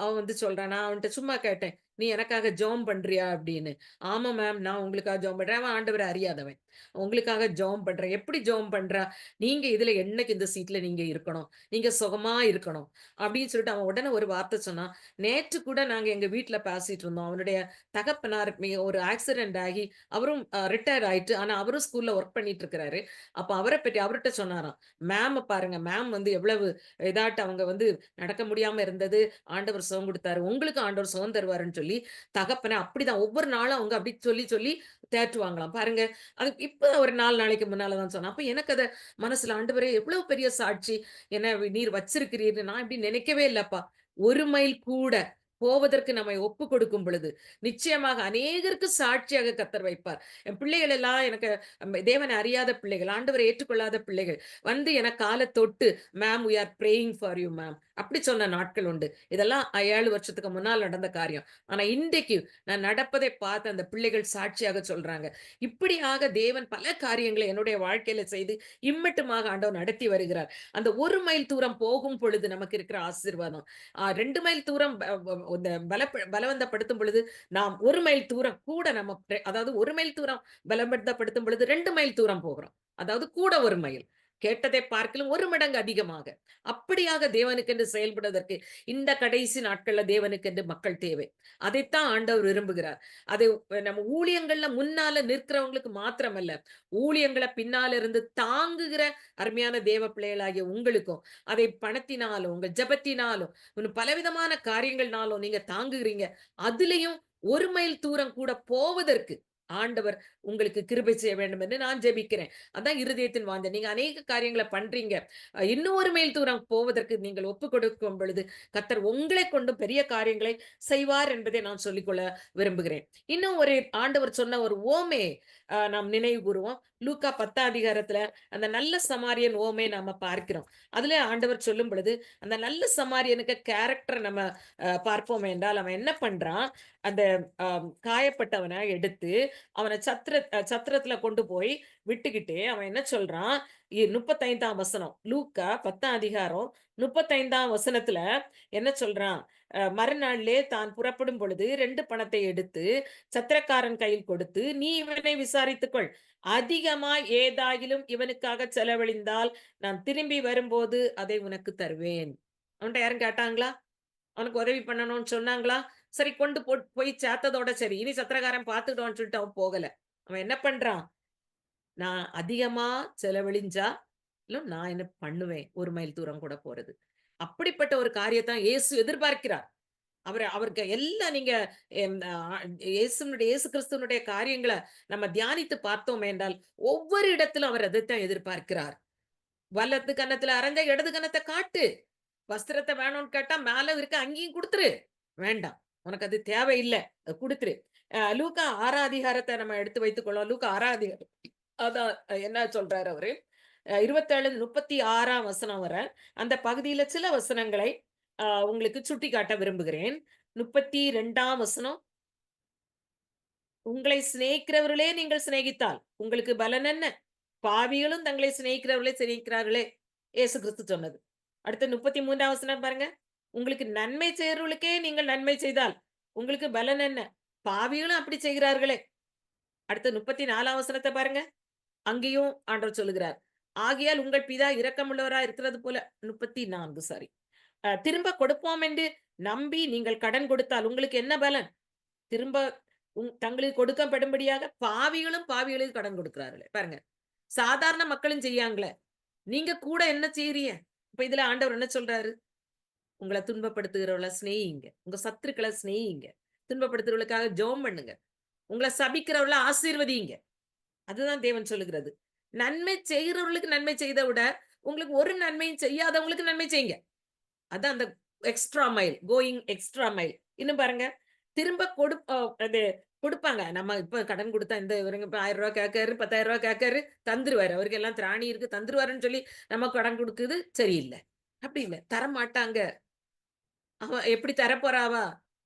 S2: அவன் வந்து சொல்றான். நான் அவன்ட்ட சும்மா கேட்டேன். "நீ எனக்காக ஜெபம் பண்றியா?" அப்படின்னு. "ஆமா மேம், நான் உங்களுக்காக ஜெபம் பண்றேன்." அவன் ஆண்டவர அறியாதவன். "உங்களுக்காக ஜெபம் பண்றேன்." "எப்படி ஜெபம் பண்றா?" "நீங்க இதுல என்னைக்கு இந்த சீட்ல நீங்க இருக்கணும். நீங்க சுகமா இருக்கணும்." அப்படின்னு சொல்லிட்டு அவன் உடனே ஒரு வார்த்தை சொன்னான். நேற்று கூட நாங்க எங்க வீட்ல பேசிட்டு இருந்தோம். அவனுடைய தகப்பனார் ஒரு ஆக்சிடென்ட் ஆகி அவரும் ரிட்டயர் ஆயிட்டு. ஆனா அவரும் ஸ்கூல்ல ஒர்க் பண்ணிட்டு இருக்கிறாரு. அப்ப அவர பத்தி அவர்ட்ட சொன்னாராம். மேம பாருங்க. மேம் வந்து எவ்வளவு இதாட்டு அவங்க வந்து நடக்க முடியாம இருந்தது. ஆண்டவர் சுகம் குடுத்தாரு. உங்களுக்கும் ஆண்டவர் சுகம் தருவாருன்னு சொல்லி, தகப்பன அப்படிதான் ஒவ்வொரு நாளும் அவங்க அப்படி சொல்லி சொல்லி தேற்றுவாங்களாம். பாருங்க. அது இப்ப ஒரு 4 நாளைக்கு முன்னால தான் சொன்னான். அப்ப எனக்கு அத மனசுல ஆண்டவரே எவ்வளவு பெரிய சாட்சி. என்ன நீர் வச்சிருக்கிறீர்ன்னு நான் இப்படி நினைக்கவே இல்லப்பா. 1 மைல் கூட போவதற்கு நம்மை ஒப்புக் கொடுக்கும் பொழுது, நிச்சயமாக அநேகருக்கு சாட்சியாக கர்த்தர் வைப்பார். என் பிள்ளைகள் எல்லாம் எனக்கு தேவனை அறியாத பிள்ளைகள், ஆண்டவரை ஏற்றுக்கொள்ளாத பிள்ளைகள் வந்து எனக்கு கால தொட்டு, "ma'am we are praying for you ma'am." அப்படி சொன்ன நாட்கள் உண்டு. இதெல்லாம் 7 வருஷத்துக்கு முன்னால் நடந்த காரியம். ஆனா இன்றைக்கு நான் நடப்பதை பார்த்து அந்த பிள்ளைகள் சாட்சியாக சொல்றாங்க. இப்படியாக தேவன் பல காரியங்களை என்னுடைய வாழ்க்கையில செய்து இம்மட்டுமாக ஆண்டவர் நடத்தி வருகிறார். அந்த 1 மைல் தூரம் போகும் பொழுது நமக்கு இருக்கிற ஆசீர்வாதம். 2 மைல் தூரம் ப வ இந்த பலவந்தப்படுத்தும் பொழுது, நாம் 1 மைல் தூரம் கூட நம்ம அதாவது 1 மைல் தூரம் பலவந்தப்படுத்தும் பொழுது 2 மைல் தூரம் போகிறோம். அதாவது கூட 1 மைல். கேட்டதை பார்க்கிலும் 1 மடங்கு அதிகமாக. அப்படியாக தேவனுக்கென்று செயல்படுவதற்கு இந்த கடைசி நாட்கள்ல தேவனுக்கென்று மக்கள் தேவை. அதைத்தான் ஆண்டவர் விரும்புகிறார். அதை நம்ம ஊழியங்கள்ல முன்னால நிற்கிறவங்களுக்கு மாத்திரமல்ல, ஊழியங்கள பின்னால இருந்து தாங்குகிற அருமையான தேவ பிள்ளைகளாகிய உங்களுக்கும், அதை பணத்தினாலும், உங்க ஜெபத்தினாலும், இன்னும் பலவிதமான காரியங்கள்னாலும் நீங்க தாங்குகிறீங்க. அதிலயும் 1 மைல் தூரம் கூட போவதற்கு ஆண்டவர் உங்களுக்கு கிருபை செய்ய வேண்டும் என்று நான் ஜெபிக்கிறேன். அதான் இருதயத்தின் வாஞ்சை. நீங்க அநேக காரியங்கள பண்றீங்க. இன்னும் 1 மைல் தூரம் போவதற்கு நீங்கள் ஒப்புக் கொடுக்கும் பொழுது, கர்த்தர் உங்களைக் கொண்டும் பெரிய காரியங்களை செய்வார் என்பதை நான் சொல்லிக்கொள்ள விரும்புகிறேன். இன்னும் ஒரு ஆண்டவர் சொன்ன ஒரு உவமையை நாம் நினைவு கூறுவோம். லூக்கா 10ஆம் அதிகாரத்துல அந்த நல்ல சமாரியன் உவமையை நாம பார்க்கிறோம். அதுல ஆண்டவர் சொல்லும் பொழுது, அந்த நல்ல சமாரியனுக்கு கேரக்டர் நம்ம பார்ப்போம் என்றால், அவன் என்ன பண்றான்? அந்த காயப்பட்டவன எடுத்து அவன சத்திரத்துல கொண்டு போய் விட்டுக்கிட்டு அவன் என்ன சொல்றான்? 35ஆம் வசனம். லூக்கா 10ஆம் அதிகாரம் 35ஆம் வசனத்துல என்ன சொல்றான்? மறுநாளிலே தான் புறப்படும் பொழுது 2 பணத்தை எடுத்து சத்திரக்காரன் கையில் கொடுத்து, "நீ இவனை விசாரித்துக்கொள். அதிகமா ஏதாகிலும் இவனுக்காக செலவழிந்தால், நான் திரும்பி வரும்போது அதை உனக்கு தருவேன்." அவன்ட்ட யாரும் கேட்டாங்களா? அவனுக்கு உதவி பண்ணணும்னு சொன்னாங்களா? சரி கொண்டு போய் சேர்த்ததோட சரி. இனி சத்திரக்காரன் பார்த்துக்கிடுவான்னு சொல்லிட்டு அவன் போகல. அவன் என்ன பண்றான்? நான் அதிகமா செலவழிஞ்சாலும் நான் என்ன பண்ணுவேன்? 1 மைல் தூரம் கூட போறது. அப்படிப்பட்ட ஒரு காரியத்த இயேசு எதிர்பார்க்கிறார். அவருக்கு எல்லாம் நீங்க எம் அ இயேசு கிறிஸ்துவனுடைய காரியங்கள நம்ம தியானித்து பார்த்தோம் என்றால், ஒவ்வொரு இடத்திலும் அவர் அதைத்தான் எதிர்பார்க்கிறார். வலது கன்னத்துல அறைஞ்சா இடது கன்னத்த காட்டு. வஸ்திரத்த வேணும்னு கேட்டா மேல இருக்க அங்கேயும் குடுத்துரு. வேண்டாம். உனக்கு அது தேவையில்ல. அத குடுத்துரு. லூக்கா 6ஆம் அதிகாரத்த நம்ம எடுத்து வைத்துக் கொள்வோம். லூக்கா 6ஆம் அதிகாரம். அதான் என்ன சொல்றாரு அவரு? 27 36ஆம் வசனம் வர, அந்த பகுதியில சில வசனங்களை உங்களுக்கு சுட்டிக்காட்ட விரும்புகிறேன். 32ஆம் வசனம். "உங்களை சிநேகிக்கிறவர்களே நீங்கள் சிநேகித்தால், உங்களுக்கு பலன் என்ன? பாவிகளும் தங்களை சிநேகிக்கிறவர்களே சிநேகிக்கிறார்களே." இயேசு கிறிஸ்து சொன்னது. அடுத்து 33ஆம் வசனம் பாருங்க. "உங்களுக்கு நன்மை செய்றவர்களுக்கே நீங்கள் நன்மை செய்தால், உங்களுக்கு பலன் என்ன? பாவிகளும் அப்படி செய்கிறார்களே." அடுத்து 34ஆம் வசனத்த பாருங்க. அங்கேயும் ஆண்டவர் சொல்லுகிறார். "ஆகையால் உங்கள் பிதா இரக்கமுள்ளவராய் இருக்கிறது போல." 34 சாரி. "திரும்ப கொடுப்போம் என்று நம்பி நீங்கள் கடன் கொடுத்தால் உங்களுக்கு என்ன பலன்? திரும்ப தங்களுக்கு கொடுக்கப்படும்படியாக பாவிகளும் கடன் கொடுக்கிறார்களே." பாருங்க. சாதாரண மக்களும் செய்யாங்களே. நீங்க கூட என்ன செய்றீங்க? இப்ப இதுல ஆண்டவர் என்ன சொல்றாரு? உங்கள துன்பப்படுத்துகிறவர்கள சிநேகிங்க. உங்க சத்துருக்கள சிநேகிங்க. துன்பப்படுத்துறவர்களுக்காக ஜெபம் பண்ணுங்க. உங்கள சபிக்கிறவர்கள ஆசீர்வதியுங்க. அதுதான் தேவன் சொல்லுகிறது. நன்மை செய்கிறவர்களுக்கு நன்மை செய்த விட, உங்களுக்கு ஒரு நன்மையும் செய்யாதவங்களுக்கு நன்மை செய்யுங்க. அதான் அந்த extra mile, going extra mile. இன்னும் பாருங்க, திரும்ப அது குடுப்பாங்க. நம்ம இப்ப கடன் குடுத்தா இந்த இவருங்க இப்ப ரூ. 1000 கேட்காரு, ரூ. 10,000 கேட்காரு, தந்துருவாரு. அவருக்கு எல்லாம் திராணி இருக்கு, தந்துருவாருன்னு சொல்லி நம்ம கடன் குடுக்குது சரியில்ல. அப்படி இல்ல. தரமாட்டாங்க. அவ எப்படி தரப்போறா அவ?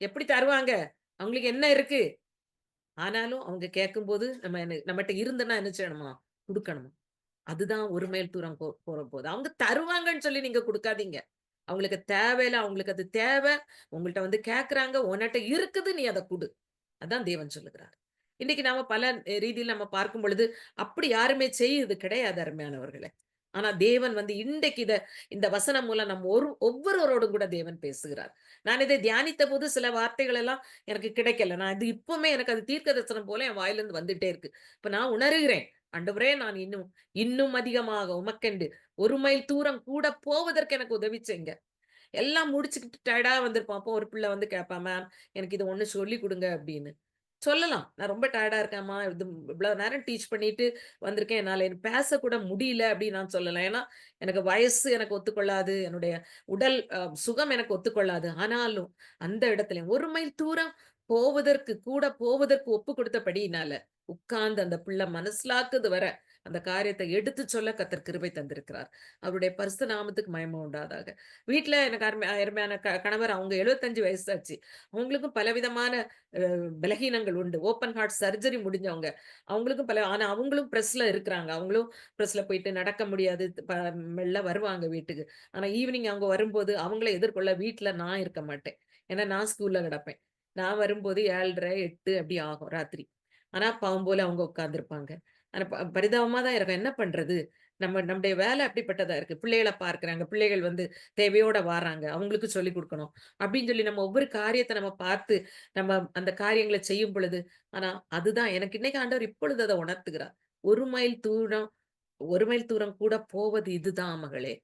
S2: எப்படி தருவாங்க? அவங்களுக்கு என்ன இருக்கு? ஆனாலும் அவங்க கேட்கும்போது நம்மட்ட இருந்துன்னா என்ன செய்யணுமா? குடுக்கணுமா? அதுதான் ஒரு மைல் தூரம் போறபோது. அவங்க தருவாங்கன்னு சொல்லி நீங்க குடுக்காதீங்க. அவங்களுக்கு தேவையில்ல. அவங்களுக்கு அது தேவை. உங்கள்ட்ட வந்து கேட்கறாங்க. உன்கிட்ட இருக்குது. நீ அத குடு. அதான் தேவன் சொல்லுகிறார். இன்னைக்கு நாம பல ரீதியில நம்ம பார்க்கும் பொழுது, அப்படி யாருமே செய்றது கிடையாது அருமையானவர்களே. ஆனா தேவன் வந்து இன்றைக்கு இந்த வசனம் மூலம் நம்ம ஒவ்வொருவரோடும் கூட தேவன் பேசுகிறார். நான் இதை தியானித்தபோது சில வார்த்தைகள் எல்லாம் எனக்கு கிடைக்கல. நான் இது இப்பவுமே எனக்கு அது தீர்க்கதரிசனம் போல என் வாயிலிருந்து வந்துட்டே இருக்கு. இப்ப நான் உணர்கிறேன். ஆண்டவரே நான் இன்னும் இன்னும் அதிகமாக உமக்கென்று 1 மைல் தூரம் கூட போவதற்கு எனக்கு உதவி செய்யுங்க. எல்லாம் முடிச்சுக்கிட்டு டயர்டா வந்திருப்போம். அப்போ ஒரு பிள்ளை வந்து கேட்பான், மேம் எனக்கு இது ஒண்ணு சொல்லிக் குடுங்க அப்படின்னு. சொல்லலாம். நான் ரொம்ப டயர்டா இருக்கேன்ம்மா. இவ்வளவு நேரம் டீச் பண்ணிட்டு வந்திருக்கேன். என்னால பேசக்கூட முடியல அப்படின்னு நான் சொல்லலாம். ஏன்னா, எனக்கு வயசு எனக்கு ஒத்துக்கொள்ளாது. என்னுடைய உடல் சுகம் எனக்கு ஒத்துக்கொள்ளாது. ஆனாலும் அந்த இடத்துல 1 மைல் தூரம் போவதற்கு ஒப்பு கொடுத்தபடியினால, உட்கார்ந்து அந்த பிள்ளை மனசிலாக்குது வர, அந்த காரியத்தை எடுத்து சொல்ல கர்த்தர் கிருபை தந்திருக்கிறார். அவருடைய பரிசுத்த நாமத்துக்கு மகிமை உண்டாவதாக. வீட்ல எனக்கு அருமையான கணவர் அவங்க 75 வயசாச்சு. அவங்களுக்கும் பலவிதமான பலகீனங்கள் உண்டு. ஓப்பன் ஹார்ட் சர்ஜரி முடிஞ்சவங்க. அவங்களுக்கும் ஆனா அவங்களும் பிரஸ்ல இருக்கிறாங்க. அவங்களும் பிரஸ்ல போயிட்டு நடக்க முடியாது. மெல்ல வருவாங்க வீட்டுக்கு. ஆனா ஈவினிங் அவங்க வரும்போது அவங்கள எதிர்கொள்ள வீட்ல நான் இருக்க மாட்டேன். ஏன்னா நான் ஸ்கூல்ல கிடப்பேன். நான் வரும்போது 7:30, 8 அப்படி ஆகும் ராத்திரி. ஆனா பாவம் போல அவங்க உட்கார்ந்திருப்பாங்க. ஆனா பரிதாபமா தான் இருக்கும். என்ன பண்றது? நம்முடைய வேலை அப்படிப்பட்டதா இருக்கு. பிள்ளைகள பார்க்குறாங்க. பிள்ளைகள் வந்து தேவையோட வாராங்க. அவங்களுக்கு சொல்லிக் குடுக்கணும். அப்படின்னு சொல்லி நம்ம ஒவ்வொரு காரியத்த நம்ம பார்த்து, நம்ம அந்த காரியங்கள செய்யும் பொழுது, ஆனா அதுதான் எனக்கு இன்னைக்கு ஆண்டவர் இப்பொழுது அத உணர்த்துகிறார். 1 மைல் தூரம் 1 மைல் தூரம் கூட போவது இதுதான் மகளே.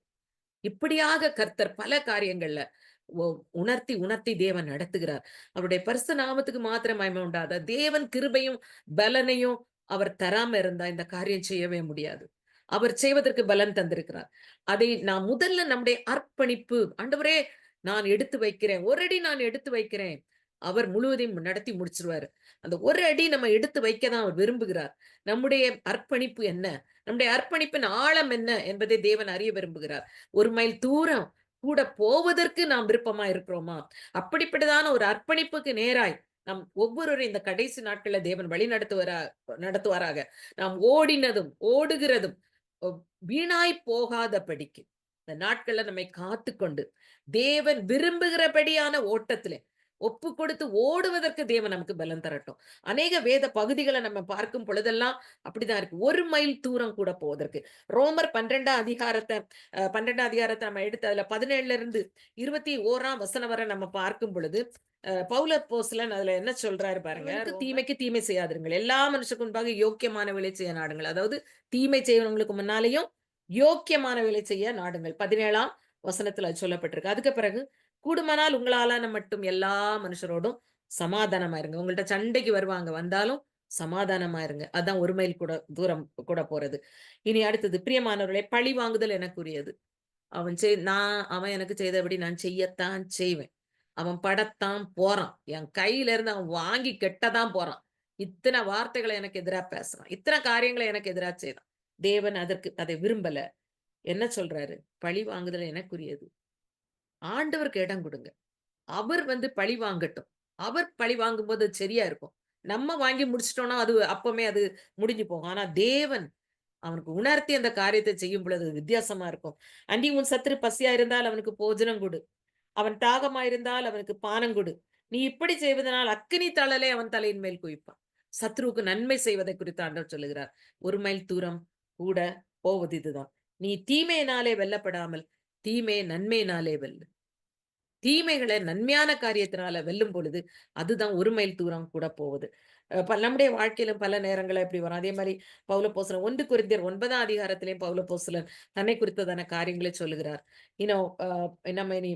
S2: இப்படியாக கர்த்தர் பல காரியங்கள்ல ஒ உணர்த்தி, உணர்த்தி தேவன் நடத்துகிறார். அவருடைய பரிசுத்த நாமத்துக்கு மாத்திரம் மகிமை உண்டாதா? தேவன் கிருபையும், பலனையும் அவர் தராம இருந்தா இந்த காரியம் செய்யவே முடியாது. அவர் செய்வதற்கு பலன் தந்திருக்கிறார். அதை நாம் முதல்ல நம்முடைய அர்ப்பணிப்பு, ஆண்டவரே நான் எடுத்து வைக்கிறேன். ஒரு அடி நான் எடுத்து வைக்கிறேன். அவர் முழுவதையும் நடத்தி முடிச்சுருவாரு. அந்த ஒரு அடி நம்ம எடுத்து வைக்க தான் அவர் விரும்புகிறார். நம்முடைய அர்ப்பணிப்பு என்ன? நம்முடைய அர்ப்பணிப்பின் ஆழம் என்ன என்பதை தேவன் அறிய விரும்புகிறார். 1 மைல் தூரம் கூட போவதற்கு நாம் விருப்பமா இருக்கிறோமா? அப்படிப்பட்டதான ஒரு அர்ப்பணிப்புக்கு நேராய் நம் ஒவ்வொருவரையும் இந்த கடைசி நாட்கள்ல தேவன் வழி நடத்துவாராக. நாம் ஓடினதும், ஓடுகிறதும் ஒ வீணாய் போகாதபடிக்கு, இந்த நாட்கள்ல நம்மை காத்துக்கொண்டு, தேவன் விரும்புகிறபடியான ஓட்டத்திலே ஒப்பு கொடுத்து ஓடுவதற்கு தேவன் நமக்கு பலன் தரட்டும். அநேக வேத பகுதிகள நம்ம பார்க்கும் பொழுதெல்லாம் அப்படிதான் இருக்கு. 1 மைல் தூரம் கூட போவதற்கு. ரோமர் 12ஆம் அதிகாரத்த 12ஆம் அதிகாரத்த நம்ம எடுத்து அதுல 17ல இருந்து 21ஆம் வசனம் வரை நம்ம பார்க்கும் பொழுது, பவுல் அப்போஸ்தலன் அதுல என்ன சொல்றாரு பாருங்க. தீமைக்கு தீமை செய்யாதிருங்கள். எல்லா மனுஷருக்கு முன்பாக யோக்கியமானவைகளை செய்ய நாடுங்கள். அதாவது தீமை செய்யறவங்களுக்கு முன்னாலேயும் யோக்கியமானவைகளை செய்ய நாடுங்கள். 17ஆம் வசனத்துல அது சொல்லப்பட்டிருக்கு. அதுக்கு பிறகு கூடுமானால் உங்களாலான மட்டும் எல்லா மனுஷரோடும் சமாதானமா இருங்க. உங்கள்ட்ட சண்டைக்கு வருவாங்க. வந்தாலும் சமாதானமா இருங்க. அதான் 1 மைல் கூட தூரம் கூட போறது. இனி அடுத்தது பிரியமானவர்களே, பழி வாங்குதல் எனக்குரியது. அவன் எனக்கு செய்தபடி நான் செய்யத்தான் செய்வேன். அவன் படத்தான் போறான். என் கையில இருந்து அவன் வாங்கி கெட்டதான் போறான். இத்தனை வார்த்தைகள எனக்கு எதிரா பேசுறான். இத்தனை காரியங்கள எனக்கு எதிரா செய்றான். தேவன் அதை விரும்பல. என்ன சொல்றாரு? பழி வாங்குதல் எனக்குரியது. ஆண்டவருக்கு இடம் குடுங்க. அவர் வந்து பழி வாங்கட்டும். அவர் பழி வாங்கும்போது அது சரியா இருக்கும். நம்ம வாங்கி முடிச்சுட்டோம்னா, அது அப்பமே அது முடிஞ்சு போகும். ஆனா தேவன் அவனுக்கு உணர்த்தி அந்த காரியத்தை செய்யும் பொழுது அது வித்தியாசமா இருக்கும். "அண்டி உன் சத்துரு பசியா இருந்தால் அவனுக்கு போஜனம் குடு. அவன் தாகமா இருந்தால் அவனுக்கு பானம் குடு. நீ இப்படி செய்வதனால் அக்கினி தழலை அவன் தலையின் மேல் குவிப்பான்." சத்ருவுக்கு நன்மை செய்வதை குறித்து ஆண்டவர் சொல்லுகிறார். 1 மைல் தூரம் கூட போவது இதுதான். நீ தீமையினாலே வெல்லப்படாமல், தீமையை நன்மையினாலே வெல்லு. தீமைகள நன்மையான காரியத்தினால வெல்லும் பொழுது, அதுதான் 1 மைல் தூரம் கூட போவது. நம்முடைய வாழ்க்கையில பல நேரங்கள்ல இப்படி வரும். அதே மாரி பவுலப்போஸ்தலன் 1 கொரிந்தியர் 9ஆம் அதிகாரத்திலேயும் பவுலப்போஸ்தலன் தன்னை குறித்ததான காரியங்களை சொல்லுகிறார். இன்னும் நம்ம இனி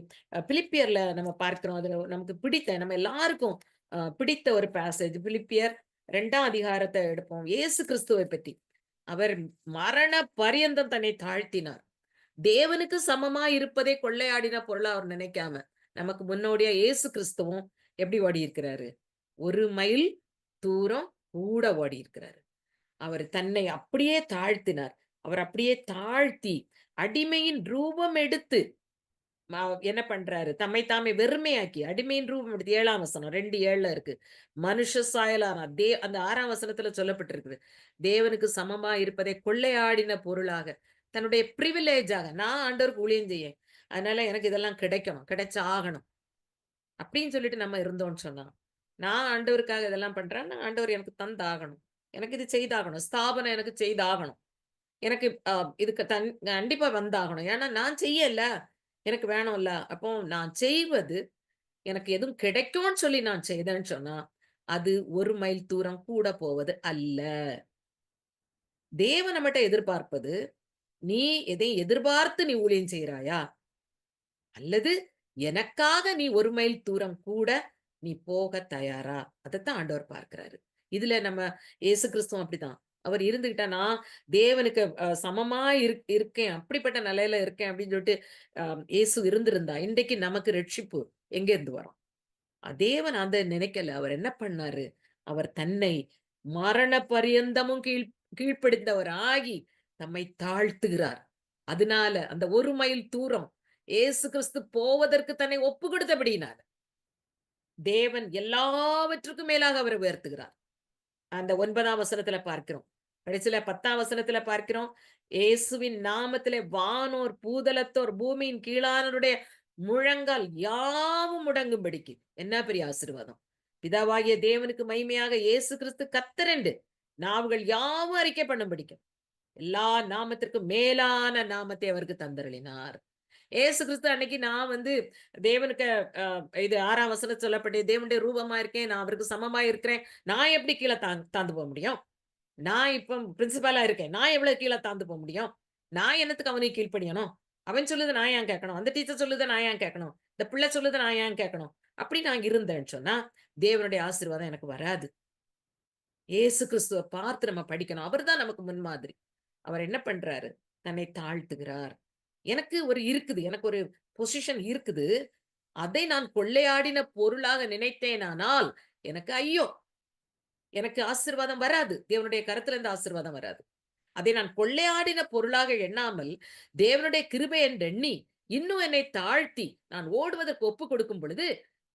S2: பிலிப்பியர்ல நம்ம பார்க்கிறோம். அதுல நமக்கு பிடித்த நம்ம எல்லாருக்கும் பிடித்த ஒரு பேசேஜ் பிலிப்பியர் 2ஆம் அதிகாரத்த எடுப்போம். இயேசு கிறிஸ்துவை பற்றி. அவர் மரண பரியந்தம் தன்னை தாழ்த்தினார். தேவனுக்கு சமமா இருப்பதை கொள்ளையாடின பொருளா அவர் நினைக்காம, நமக்கு முன்னோடியா இயேசு கிறிஸ்துவும் எப்படி ஓடியிருக்கிறாரு? 1 மைல் தூரம் கூட ஓடியிருக்கிறாரு. அவர் தன்னை அப்படியே தாழ்த்தினார். அவர் அப்படியே தாழ்த்தி, அடிமையின் ரூபம் எடுத்து ம என்ன பண்றாரு? தம்மை தாமே வெறுமையாக்கி, அடிமையின் ரூபம் எடுத்து 7ஆம் வசனம் 2:7ல இருக்கு. மனுஷ சாயலானார். அந்த 6ஆம் வசனத்துல சொல்லப்பட்டிருக்குது. தேவனுக்கு சமமா இருப்பதை கொள்ளையாடின பொருளாக, தன்னுடைய பிரிவிலேஜாக நான் ஆண்டவருக்கு ஊழியம் செய்யேன். அதனால எனக்கு இதெல்லாம் கிடைக்கணும். கிடைச்சாகணும். அப்படின்னு சொல்லிட்டு நம்ம இருந்தோம்ன்னு சொன்னா, நான் ஆண்டவருக்காக இதெல்லாம் பண்றேன்னா, ஆண்டவர் எனக்கு தந்தாகணும். எனக்கு இது செய்தாகணும். ஸ்தாபனம் எனக்கு செய்தாகணும். எனக்கு இதுக்கு கண்டிப்பா வந்தாகணும். ஏன்னா நான் செய்யல. எனக்கு வேணும்ல. அப்போ நான் செய்வது எனக்கு எதுவும் கிடைக்கும்னு சொல்லி நான் செய்தேன்னு சொன்னா, அது 1 மைல் தூரம் கூட போவது அல்ல. தேவன் நம்மட்ட எதிர்பார்ப்பது, நீ எதை எதிர்பார்த்து நீ ஊழியம் செய்றாயா? அல்லது எனக்காக நீ 1 மைல் தூரம் கூட நீ போக தயாரா? அதத்தான் ஆண்டவர் பார்க்கிறாரு. இதுல நம்ம இயேசு கிறிஸ்துவும் அப்படிதான். அவர் இருந்துகிட்டா, நான் தேவனுக்கு சமமா இருக்கேன். அப்படிப்பட்ட நிலையில இருக்கேன் அப்படின்னு சொல்லிட்டு இயேசு இருந்திருந்தா, இன்றைக்கு நமக்கு ரட்சிப்பு எங்கேருந்து வரும்? தேவன் அத நினைக்கல. அவர் என்ன பண்ணாரு? அவர் தன்னை மரண பரியந்தமும் கீழ்ப்படிந்தவராகி தம்மை தாழ்த்துகிறார். அதனால அந்த 1 மைல் தூரம் இயேசு கிறிஸ்து போவதற்கு தன்னை ஒப்பு கொடுத்தபடியினால, தேவன் எல்லாவற்றுக்கும் மேலாக அவரை உயர்த்துகிறார். அந்த 9ஆம் வசனத்துல பார்க்கிறோம். கடைசியில 10ஆம் வசனத்துல பார்க்கிறோம். இயேசுவின் நாமத்திலே வானோர், பூதலத்தோர், பூமியின் கீழானவருடைய முழங்கால் யாவும் முடங்கும்படிக்கு. என்ன பெரிய ஆசீர்வாதம். பிதாவாகிய தேவனுக்கு மகிமையாக இயேசு கிறிஸ்து கர்த்தர் என்று நாவுகள் யாவும் அறிக்கை பண்ணும்படிக்கு. எல்லா நாமத்திற்கும் மேலான நாமத்தை அவருக்கு தந்தருளினார். ஏசு கிறிஸ்து அன்னைக்கு நான் வந்து தேவனுக்கு இது 6ஆம் வசனம் சொல்லப்பட்டு தேவனுடைய ரூபமா இருக்கேன், நான் அவருக்கு சமமா இருக்கிறேன், நான் எப்படி கீழே தாழ்ந்து போக முடியும்? நான் இப்போ பிரின்சிபாலா இருக்கேன், நான் எவ்வளவு கீழே தாழ்ந்து போக முடியும்? நான் என்னத்துக்கு அவனுக்கு கீழ்ப்படியணும்? அவன் சொல்லுது நான் ஏன் கேட்கணும்? அந்த டீச்சர் சொல்லுது நான் ஏன் கேட்கணும்? இந்த பிள்ளை சொல்லுது நான் ஏன் கேட்கணும்? அப்படி நான் இருந்தேன்னு சொன்னா தேவனுடைய ஆசீர்வாதம் எனக்கு வராது. இயேசு கிறிஸ்துவ பார்த்து நம்ம படிக்கணும். அவர்தான் நமக்கு முன்மாதிரி. அவர் என்ன பண்றாரு? தன்னை தாழ்த்துகிறார். எனக்கு ஒரு இருக்குது. எனக்கு ஒரு பொசிஷன் இருக்குது. அதை நான் கொள்ளையாடின பொருளாக நினைத்தேனானால், எனக்கு ஐயோ! எனக்கு ஆசீர்வாதம் வராது. தேவனுடைய கரத்திலிருந்து ஆசீர்வாதம் வராது. அதை நான் கொள்ளையாடின பொருளாக எண்ணாமல், தேவனுடைய கிருபை என்று எண்ணி, இன்னும் என்னை தாழ்த்தி, நான் ஓடுவதற்கு ஒப்புக் கொடுக்கும் பொழுது,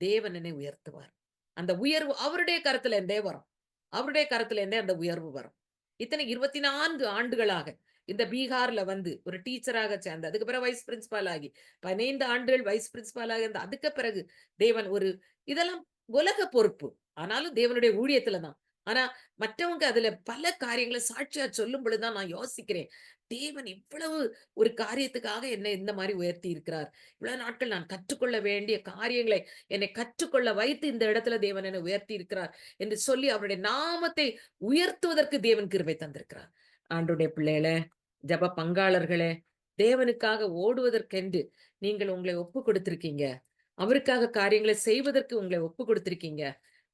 S2: தேவன் என்னை உயர்த்துவார். அந்த உயர்வு அவருடைய கரத்திலிருந்தே வரும். அவருடைய கரத்திலிருந்தே அந்த உயர்வு வரும். இத்தனை 24 ஆண்டுகளாக இந்த பீகார்ல வந்து ஒரு டீச்சராக சேர்ந்து, அதுக்கு பிறகு வைஸ் பிரின்சிபால் ஆகி, 15 ஆண்டுகள் வைஸ் பிரின்சிபால் ஆக இருந்த அதுக்கு பிறகு தேவன் ஒரு இதெல்லாம் உலக பொறுப்பு. ஆனாலும் தேவனுடைய ஊழியத்துல தான். ஆனா மற்றவங்க அதுல பல காரியங்கள சாட்சியா சொல்லும் பொழுது தான் நான் யோசிக்கிறேன். தேவன் இவ்வளவு ஒரு காரியத்துக்காக என்னை இந்த மாரி உயர்த்தி இருக்கிறார். இவ்வளவு நாட்கள் நான் கற்றுக்கொள்ள வேண்டிய காரியங்களை என்னை கற்றுக்கொள்ள வைத்து இந்த இடத்துல தேவன் என்னை உயர்த்தி இருக்கிறார் என்று சொல்லி அவருடைய நாமத்தை உயர்த்துவதற்கு தேவன் கிருபை தந்திருக்கிறார். ஆண்டவருடைய பிள்ளைகளே, ஜெப பங்காளர்களே, தேவனுக்காக ஓடுவதற்கென்று நீங்கள் உங்களை ஒப்புக் கொடுத்திருக்கீங்க. அவருக்காக காரியங்களை செய்வதற்கு உங்களை ஒப்புக் கொடுத்திருக்கீங்க.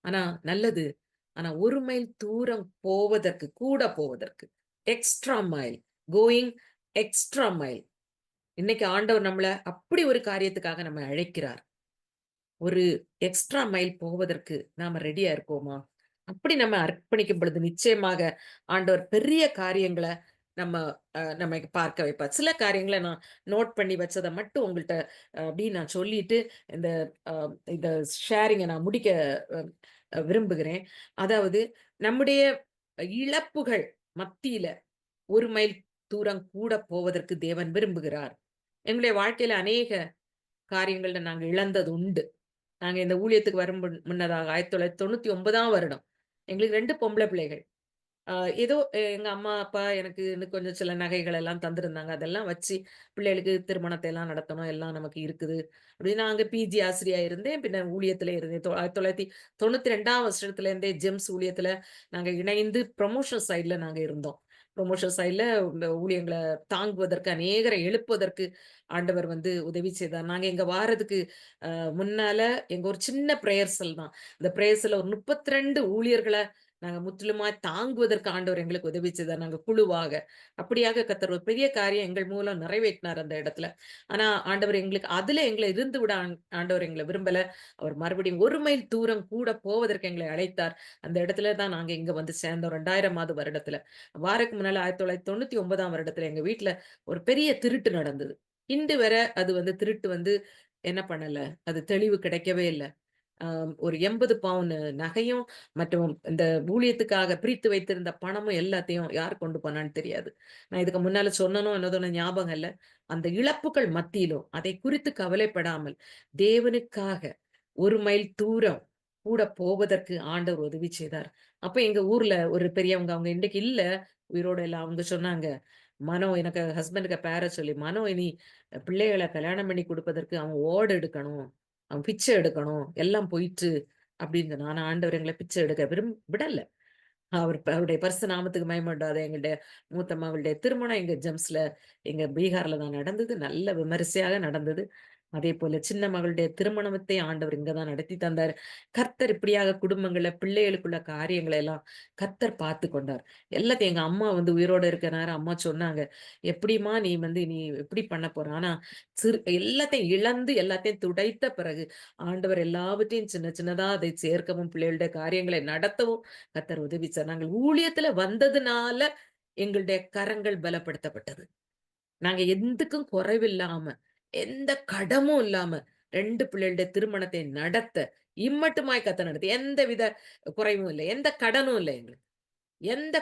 S2: ஆனா நல்லது. ஆனா 1 மைல் தூரம் போவதற்கு, கூட போவதற்கு, extra mile, going extra mile. இன்னைக்கு ஆண்டவர் நம்மள அப்படி ஒரு காரியத்துக்காக நம்மை அழைக்கிறார். ஒரு எக்ஸ்ட்ரா மைல் போவதற்கு நாம ரெடியா இருக்கோமா? அப்படி நம்ம அர்ப்பணிக்கும் பொழுது நிச்சயமாக ஆண்டவர் பெரிய காரியங்கள நம்ம நம்மை பார்க்க வைப்பார். சில காரியங்கள நான் நோட் பண்ணி வச்சத மட்டும் உங்கள்ட்ட அப்படி நான் சொல்லிட்டு இந்த அ இந்த ஷேரிங்க நான் முடிக்க அ விரும்புகிறேன். அதாவது நம்முடைய இழப்புகள் மத்தியில 1 மைல் தூரம் கூட போவதற்கு தேவன் விரும்புகிறார். எங்களுடைய வாழ்க்கையில அநேக காரியங்கள்ல நாங்க இழந்தது உண்டு. நாங்க இந்த ஊழியத்துக்கு வரும் முன்னதாக 1999ஆம் வருடம். எங்களுக்கு 2 பொம்பள பிள்ளைகள். அ ஏதோ எங்க அம்மா, அப்பா எனக்கு இன்னும் கொஞ்சம் சில நகைகள் எல்லாம் தந்திருந்தாங்க. அதெல்லாம் வச்சு பிள்ளைகளுக்கு திருமணத்தை எல்லாம் நடத்தணும். எல்லாம் நமக்கு இருக்குது. அப்படின்னு நான் அங்க பிஜி ஆசிரியா இருந்தேன். பின்ன ஊழியத்திலே இருந்தேன். 1992ஆம் வருஷத்துலேருந்தே ஜெம்ஸ் ஊழியத்துல நாங்க இணைந்து ப்ரமோஷன் சைட்ல நாங்க இருந்தோம். ப்ரமோஷன் சைட்ல இந்த ஊழியங்கள தாங்குவதற்கு, அநேகரை எழுப்புவதற்கு ஆண்டவர் வந்து உதவி செய்தார். நாங்க இங்க வாரதுக்கு முன்னால எங்க ஒரு சின்ன பிரேயர் செல் தான். அந்த பிரேயர் செல்ல ஒரு 32 ஊழியர்கள நாங்க முற்றிலுமாய் தாங்குவதற்கு ஆண்டவர் எங்களுக்கு உதவி செய்தார். நாங்க குழுவாக. அப்படியாக கர்த்தர் ஒரு பெரிய காரியம் எங்கள் மூலம் நிறைவேற்றினார் அந்த இடத்துல. ஆனா ஆண்டவர் எங்களுக்கு அதுல எங்கள இருந்து விட ஆண்டவர் எங்கள விரும்பல. அவர் மறுபடியும் 1 மைல் தூரம் கூட போவதற்கு எங்களை அழைத்தார். அந்த இடத்துல தான் நாங்க இங்க வந்து சேர்ந்தோம் 2000ஆவது வருடத்துல. வாரக்கு முன்னால 1999ஆம் வருடத்துல எங்க வீட்ல ஒரு பெரிய திருட்டு நடந்தது. இன்று வரை அது வந்து திருட்டு வந்து என்ன பண்ணல. அது தெளிவு கிடைக்கவே இல்ல. ஒரு 80 பவுன் நகையும், மற்றும் இந்த ஊழியத்துக்காக பிரித்து வைத்திருந்த பணமும் எல்லாத்தையும் யார் கொண்டு போனான்னு தெரியாது. நான் இதுக்கு முன்னால சொன்னனோ என்னதோன்னு ஞாபகம் இல்ல. அந்த இழப்புகள் மத்தியிலும் அதை குறித்து கவலைப்படாமல், தேவனுக்காக 1 மைல் தூரம் கூட போவதற்கு ஆண்டவர் உதவி செய்தார். அப்ப எங்க ஊர்ல ஒரு பெரியவங்க அவங்க இன்னைக்கு இல்ல, உயிரோட இல்ல. அவங்க சொன்னாங்க, "மனோ" எனக்கு ஹஸ்பண்டுக்கு பேர சொல்லி, "மனோ இனி பிள்ளைகள கல்யாணம் பண்ணி குடுப்பதற்கு அவன் ஓடு எடுக்கணும். அவன் பிச்சை எடுக்கணும். எல்லாம் போயிற்று" அப்படின்னு சொன்னா. ஆனா ஆண்டவர் எங்கள பிச்சை எடுக்க விடல. அவருடைய பரிசுத்த நாமத்துக்கு மகிமை உண்டாவது. எங்களுடைய மூத்த மகளுடைய திருமணம் எங்க ஜெம்ஸ்ல, எங்க பீகார்ல தான் நடந்தது. நல்ல விமரிசையாக நடந்தது. அதேபோல சின்ன மகளுடைய திருமணத்தை ஆண்டவர் இங்க தான் நடத்தி தந்தாரு. கர்த்தர் இப்படியாக குடும்பங்கள்ல, பிள்ளைகளுக்குள்ள காரியங்கள எல்லாம் கர்த்தர் பார்த்துக் கொண்டார். எல்லாத்தையும் எங்க அம்மா வந்து உயிரோட இருக்க நேரம் அம்மா சொன்னாங்க, "எப்படிம்மா நீ வந்து நீ எப்படி பண்ண போற?" ஆனா எல்லாத்தையும் இழந்து, எல்லாத்தையும் துடைத்த பிறகு, ஆண்டவர் எல்லாவற்றையும் சின்ன சின்னதா அதை சேர்க்கவும், பிள்ளைகளுடைய காரியங்களை நடத்தவும் கர்த்தர் உதவி செய்தார். நாங்கள் ஊழியத்துல வந்ததுனால எங்களுடைய கரங்கள் பலப்படுத்தப்பட்டது. நாங்க எதுக்கும் குறைவில்லாம, எந்த கடமும் இல்லாம 2 பிள்ளைகளுடைய திருமணத்தை நடத்த இம்மட்டுமாய் கர்த்தர் நடத்தி, எந்தவித குறைவும் இல்ல. எந்த கடனும் இல்ல எங்களுக்கு. எந்த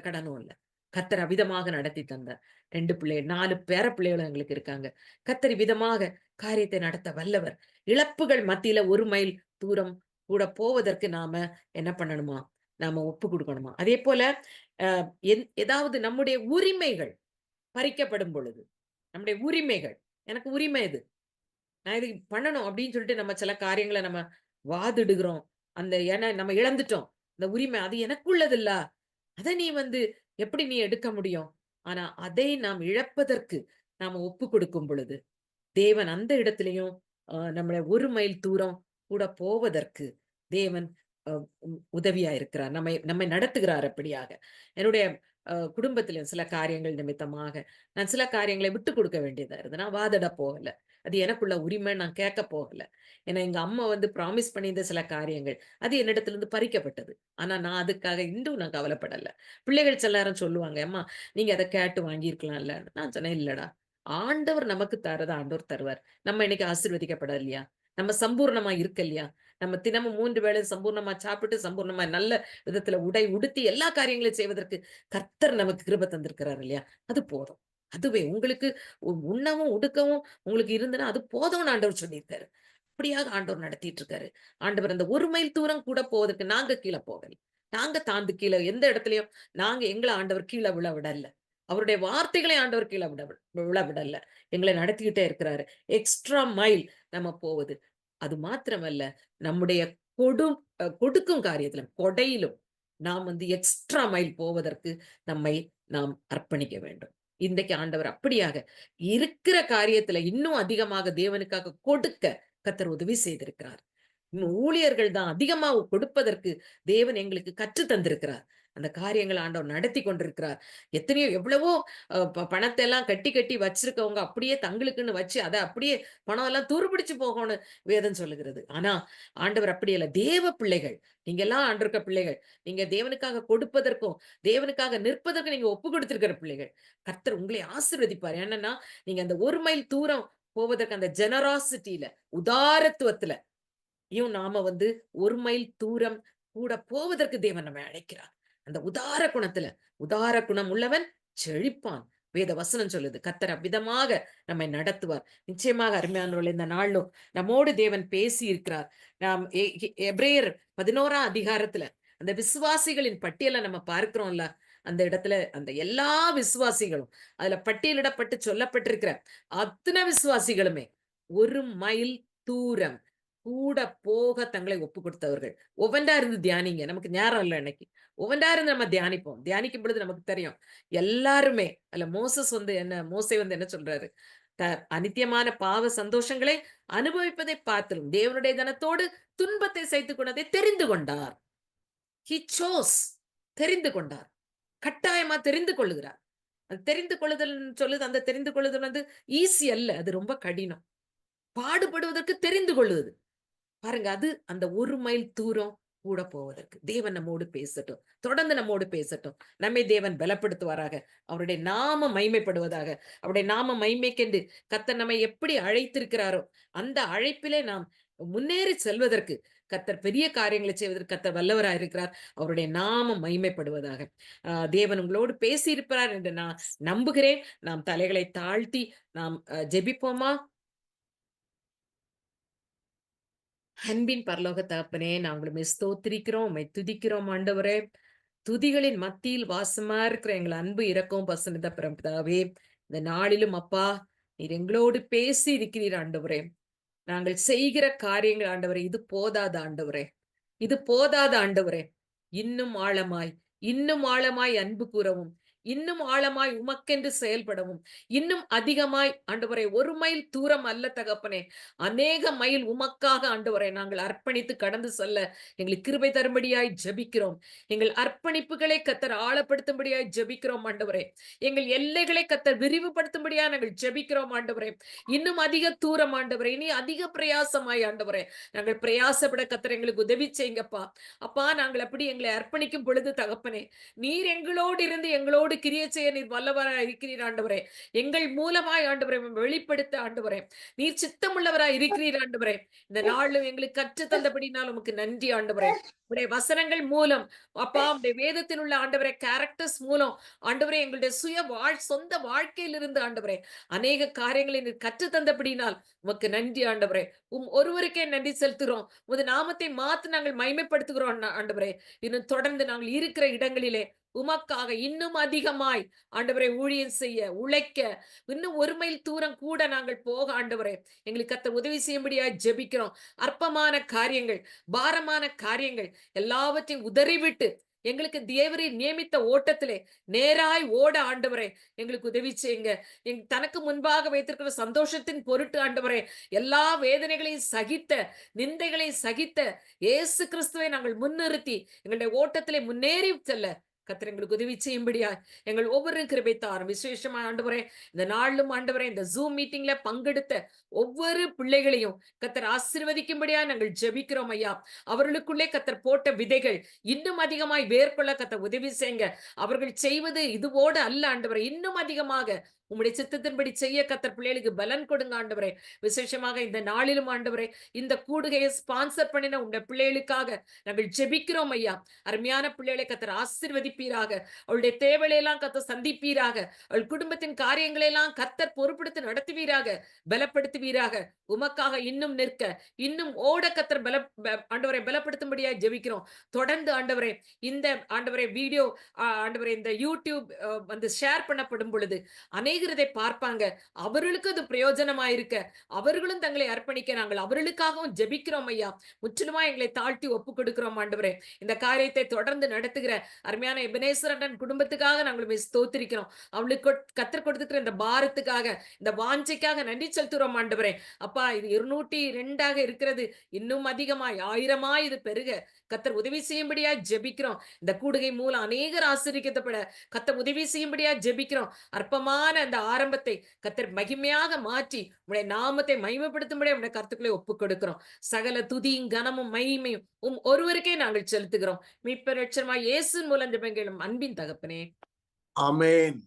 S2: கடனும் இல்ல. கர்த்தர் அவ்விதமாக நடத்தி தந்தார். 2 பிள்ளைகள், 4 பேர பிள்ளைகளும் எங்களுக்கு இருக்காங்க. கர்த்தர் இவ்விதமாக காரியத்தை நடத்த வல்லவர். இழப்புகள் மத்தியில 1 மைல் தூரம் கூட போவதற்கு நாம என்ன பண்ணணுமா? நாம ஒப்பு கொடுக்கணுமா? அதே போல ஏதாவது நம்முடைய உரிமைகள் பறிக்கப்படும் பொழுது, நம்முடைய உரிமைகள், எனக்கு உரிமை இது. நான் இது பண்ணணும் அப்படின்னு சொல்லிட்டு நம்ம சில காரியங்கள நம்ம வாதிடுகிறோம். ஏன்னா நம்ம இழந்துட்டோம். அந்த உரிமை அது எனக்குள்ளதில்ல. அத நீ எப்படி நீ எடுக்க முடியும்? ஆனா அதை நாம் இழப்பதற்கு நாம ஒப்பு கொடுக்கும் பொழுது, தேவன் அந்த இடத்திலேயும் நம்மள 1 மைல் தூரம் கூட போவதற்கு தேவன் அ உதவியா இருக்கிறார். நம்மை நடத்துகிறார் அப்படியாக. என்னுடைய குடும்பத்திலும் சில காரியங்கள் நிமித்தமாக, நான் சில காரியங்களை விட்டுக் கொடுக்க வேண்டியதா இருந்தது. நான் வாதிட போகல. அது எனக்குள்ள உரிமை நான் கேட்க போகல. ஏன்னா எங்க அம்மா ப்ராமிஸ் பண்ணியிருந்த சில காரியங்கள், அது என்னிடத்திலிருந்து பறிக்கப்பட்டது. ஆனா நான் அதுக்காக இன்றும் நான் கவலைப்படல. பிள்ளைகள் சில நேரம் சொல்லுவாங்க, "அம்மா நீங்க அத கேட்டு வாங்கியிருக்கலாம்ல." நான் சொன்னேன், "இல்லடா. ஆண்டவர் நமக்கு தர்றத ஆண்டவர் தருவார். நம்ம இன்னைக்கு ஆசீர்வதிக்கப்படலையா? நம்ம சம்பூர்ணமா இருக்கலையா? நம்ம தினமும் 3 வேளை சம்பூர்ணமா சாப்பிட்டு, சம்பூர்ணமா நல்ல விதத்துல உடை உடுத்தி எல்லா காரியங்களையும் செய்வதற்கு கர்த்தர் நமக்கு கிருபை தந்திருக்கிறார் இல்லையா? அது போதும். அதுவே உங்களுக்கு உண்ணவும், உடுக்கவும் உங்களுக்கு இருந்ததுன்னா, அது போதும்னு ஆண்டவர் சொல்லியிருக்காரு. அப்படியாக ஆண்டவர் நடத்திட்டு இருக்காரு. ஆண்டவர் அந்த 1 மைல் தூரம் கூட போவதற்கு நாங்க கீழ போகல. நாங்க தாழ்ந்து கீழ எந்த இடத்துலயும் எங்கள ஆண்டவர் கீழ விழ விடல. அவருடைய வார்த்தைகளை ஆண்டவர் கீழ விழ விடல. எங்களை நடத்திக்கிட்டே இருக்கிறாரு. எக்ஸ்ட்ரா மைல் நம்ம போவது. அது மாத்திரமல்ல, நம்முடைய கொடுக்கும் காரியத்திலும், கொடையிலும் நாம் எக்ஸ்ட்ரா மைல் போவதற்கு நம்மை நாம் அர்ப்பணிக்க வேண்டும். இன்றைக்கு ஆண்டவர் அப்படியாக இருக்கிற காரியத்துல இன்னும் அதிகமாக தேவனுக்காக கொடுக்க கர்த்தர் உதவி செய்திருக்கிறார். இன்னும் ஊழியர்கள் தான் அதிகமா கொடுப்பதற்கு தேவன் எங்களுக்கு கற்று தந்திருக்கிறார். அந்த காரியங்கள ஆண்டவர் நடத்தி கொண்டிருக்கிறார். எத்தனையோ எவ்வளவோ பணத்தை எல்லாம் கட்டி கட்டி வச்சிருக்கவங்க அப்படியே தங்களுக்குன்னு வச்சு அத அப்படியே பணம் எல்லாம் துருபிடிச்சு போகும்னு வேதம் சொல்லுகிறது. ஆனா ஆண்டவர் அப்படி அல்ல. தேவ பிள்ளைகள். நீங்க எல்லாம் ஆண்டவருக்க பிள்ளைகள். நீங்க தேவனுக்காக கொடுப்பதற்கும், தேவனுக்காக நிற்பதற்கும் நீங்க ஒப்பு கொடுத்திருக்கிற பிள்ளைகள். கர்த்தர் உங்களை ஆசீர்வதிப்பார். என்னன்னா, நீங்க அந்த 1 மைல் தூரம் போவதற்கு அந்த ஜெனராசிட்டில, உதாரத்துவத்துல நாம 1 மைல் தூரம் கூட போவதற்கு தேவன் நம்மை அழைக்கிறார். அந்த உதார குணத்துல, உதார குணம் உள்ளவன் செழிப்பான். வேத வசனம் சொல்லுது. கர்த்தர் அவ்விதமாக நம்மை நடத்துவார். நிச்சயமாக அருமையானவர்களே, இந்த நாளிலும் நம்மோடு தேவன் பேசி இருக்கிறார். நாம் எபிரேயர் 11ஆம் அதிகாரத்துல அந்த விசுவாசிகளின் பட்டியலை நம்ம பார்க்கிறோம்ல. அந்த இடத்துல அந்த எல்லா விசுவாசிகளும் அதுல பட்டியலிடப்பட்டு சொல்லப்பட்டிருக்கிற அத்தனை விசுவாசிகளுமே 1 மைல் தூரம் கூட போக தங்களை ஒப்பு கொடுத்தவர்கள். ஒவ்வொன்றா இருந்து தியானிங்க. நமக்கு நேரம் இல்ல இன்னைக்கு. ஒவ்வொன்றா இருந்து நம்ம தியானிப்போம். தியானிக்கும் பொழுது நமக்கு தெரியும். எல்லாருமே அதுல மோசே என்ன சொல்றாரு? த அநித்தியமான பாவ சந்தோஷங்களை அனுபவிப்பதை பார்த்திலும் தேவனுடைய கனத்தோடு துன்பத்தை சகித்துக் கொண்டதை தெரிந்து கொண்டார். ஹி சோஸ் தெரிந்து கொண்டார். கட்டாயமா தெரிந்து கொள்ளுகிறார். அது தெரிந்து கொள்ளுதல் சொல்லுது. அந்த தெரிந்து கொள்ளுதல் ஈஸி அல்ல. அது ரொம்ப கடினம். பாடுபடுவதற்கு தெரிந்து கொள்ளுது. பாருங்க, அது அந்த 1 மைல் தூரம் கூட போவதற்கு. தேவன் நம்மோடு பேசட்டும். தொடர்ந்து நம்மோடு பேசட்டும். நம்மை தேவன் பலப்படுத்துவாராக. அவருடைய நாமம் மகிமைப்படுவதாக. அவருடைய நாம மகிமைக்கென்று கர்த்தர் நம்மை எப்படி அழைத்திருக்கிறாரோ, அந்த அழைப்பிலே நாம் முன்னேறி செல்வதற்கு கர்த்தர் பெரிய காரியங்களை செய்வதற்கு கர்த்தர் வல்லவராய் இருக்கிறார். அவருடைய நாமம் மகிமைப்படுவதாக. தேவன் உங்களோடு பேசியிருக்கிறார் என்று நான் நம்புகிறேன். நாம் தலைகளை தாழ்த்தி நாம் ஜெபிப்போமா? அன்பின் பரலோக தகப்பனே, நாங்கள் உம்மை ஸ்தோத்திரிக்கிறோம், உம்மை துதிக்கிறோம் ஆண்டவரே. துதிகளின் மத்தியில் வாசமா இருக்கிற எங்கள் அன்பு இரக்கம் பசுனித பிதாவே, இந்த நாளிலும் அப்பா, நீர் எங்களோடு பேசி இருக்கிறீர் ஆண்டவரே. நாங்கள் செய்கிற காரியங்கள் ஆண்டவரே, இது போதாது ஆண்டவரே. இது போதாது ஆண்டவரே. இன்னும் ஆழமாய், இன்னும் ஆழமாய் அன்பு கூறவும், இன்னும் ஆழமாய் உமக்கென்று செயல்படவும், இன்னும் அதிகமாய் ஆண்டவரே 1 மைல் தூரம் அல்ல தகப்பனே, அநேக மைல் உமக்காக ஆண்டவரே நாங்கள் அர்ப்பணித்து கடந்து செல்ல எங்களுக்கு கிருபை தரும்படியாய் ஜெபிக்கிறோம். எங்கள் அர்ப்பணிப்புகளை கர்த்தர் ஆழப்படுத்தும்படியாய் ஜெபிக்கிறோம் ஆண்டவரே. எங்கள் எல்லைகளை கர்த்தர் விரிவுபடுத்தும்படியாய் நாங்கள் ஜெபிக்கிறோம் ஆண்டவரே. இன்னும் அதிக தூரம் ஆண்டவரே, இனி அதிக பிரயாசமாய் ஆண்டவரே, நாங்கள் பிரயாசப்பட கர்த்தர் எங்களுக்கு உதவி செய்யுங்கப்பா. அப்பா, நாங்கள் அப்படி எங்களை அர்ப்பணிக்கும் பொழுது தகப்பனே, நீர் எங்களோடு இருந்து எங்களோடு எங்களோடு கிரியை செய்ய நீர் வல்லவராய் இருக்கிறீர் ஆண்டவரே. எங்கள் மூலமாய் ஆண்டவரே வெளிப்படுத்த ஆண்டவரே நீர் சித்தமுள்ளவராய் இருக்கிறீர் ஆண்டவரே. இந்த நாளும் எங்களுக்கு கற்று தந்தபடினால் உமக்கு நன்றி ஆண்டவரே. உடைய வசனங்கள் மூலம் அப்பா உடைய வேதத்தில் உள்ள ஆண்டவரே கேரக்டர்ஸ் மூலம் ஆண்டவரே எங்களுடைய சொந்த வாழ்க்கையிலிருந்து ஆண்டவரே அநேக காரியங்களை நீர் கற்று தந்தபடினால் உமக்கு நன்றி ஆண்டவரே. ஒருவருக்கே நன்றி செலுத்துகிறோம். உமது நாமத்தை மாத்து நாங்கள் மகிமைப்படுத்துகிறோம் ஆண்டவரே. இன்னும் தொடர்ந்து நாங்கள் இருக்கிற இடங்களிலே உமக்காக இன்னும் அதிகமாய் ஆண்டவரை ஊழியம் செய்ய உழைக்க இன்னும் ஒரு மைல் தூரம் கூட நாங்கள் போக ஆண்டவரே எங்களுக்கு கர்த்தர் உதவி செய்யும்படியாய் ஜெபிக்கிறோம். அற்பமான காரியங்கள், பாரமான காரியங்கள் எல்லாவற்றையும் உதறிவிட்டு எங்களுக்கு தேவரீர் நியமித்த ஓட்டத்திலே நேராய் ஓட ஆண்டவரே எங்களுக்கு உதவி செய்யுங்க. தனக்கு முன்பாக வைத்திருக்கிற சந்தோஷத்தின் பொருட்டு ஆண்டவரே எல்லா வேதனைகளையும் சகித்த, நிந்தைகளையும் சகித்த இயேசு கிறிஸ்துவை நாங்கள் முன்னிறுத்தி எங்களுடைய ஓட்டத்திலே முன்னேறி செல்ல கர்த்தர் எங்களுக்கு உதவி செய்யும்படியா எங்கள் ஒவ்வொரு கிருபை தாரும். விசேஷமா ஆண்டவரே இந்த நாளும் ஆண்டவரே இந்த ஜூம் மீட்டிங்ல பங்கெடுத்த ஒவ்வொரு பிள்ளைகளையும் கர்த்தர் ஆசீர்வதிக்கும்படியா நாங்கள் ஜெபிக்கிறோம் ஐயா. அவர்களுக்குள்ளே கர்த்தர் போட்ட விதைகள் இன்னும் அதிகமாய் வேர்கொள்ள கர்த்தர் உதவி செய்யுங்க. அவர்கள் செய்வது இதுவோடு அல்ல ஆண்டவரே, இன்னும் அதிகமாக உம்முடைய சித்தத்தின்படி செய்ய கர்த்தர் பிள்ளைகளுக்கு பலன் கொடுங்க ஆண்டவரே. விசேஷமாக இந்த நாளிலும் ஆண்டவரே இந்த கூடுகையை ஸ்பான்சர் பண்ணின உங்களுடைய பிள்ளைகளுக்காக நாங்கள் ஜெபிக்கிறோம் ஐயா. அருமையான பிள்ளைகளை கர்த்தர் ஆசீர்வதிப்பீராக. அவளுடைய தேவையெல்லாம் கர்த்தர் சந்திப்பீராக. அவள் குடும்பத்தின் காரியங்களை எல்லாம் கர்த்தர் பொறுப்படுத்தி நடத்துவீராக, பலப்படுத்துவீராக. உமக்காக இன்னும் நிற்க, இன்னும் ஓட கர்த்தர் ஆண்டவரை பலப்படுத்தும்படியா ஜெபிக்கிறோம். தொடர்ந்து ஆண்டவரே இந்த ஆண்டவரே வீடியோ ஆண்டவரே இந்த யூடியூப் வந்து ஷேர் பண்ணப்படும் பொழுது அநேகர் இதை பார்ப்பாங்க. அவர்களுக்கு அது பிரயோஜனமா இருக்க அவர்களும் தங்களை அர்ப்பணிக்க நாங்கள் அவர்களுக்காகவும் ஜெபிக்கிறோம் ஐயா. முற்றிலுமா எங்களை தாழ்த்தி ஒப்பு கொடுக்கிறோம் ஆண்டவரே. இந்த காரியத்தை தொடர்ந்து நடத்துகிற அருமையான எபனேசரன் குடும்பத்துக்காக நாங்கள் ஸ்தோத்திரிக்கிறோம். அவளுக்கு கர்த்தர் கொடுத்துக்கிற இந்த பாரத்துக்காக, இந்த வாஞ்சைக்காக நன்றி செலுத்துகிறோம் ஆண்டவரே. அப்பா இது 202 இருக்கிறது, இன்னும் அதிகமாய் 1000 இது பெருக கர்த்தர் உதவி செய்யும்படியா ஜெபிக்கிறோம். இந்த கூடுகை மூலம் அநேகர் ஆசீர்வதிக்கப்பட கர்த்தர் உதவி செய்யும்படியா ஜெபிக்கிறோம். அற்பமான அந்த ஆரம்பத்தை கர்த்தர் மகிமையாக மாற்றி உடைய நாமத்தை மகிமைப்படுத்தும்படியா உடைய கருத்துக்களை ஒப்புக் கொடுக்கிறோம். சகல துதியும் கனமும் மகிமையும் ஒருவருக்கே நாங்கள் செலுத்துகிறோம். மீட்பர் இரட்சகருமாகிய இயேசுவின் மூலம் ஜெபங்களும் அன்பின் தகப்பனே.
S1: ஆமென்.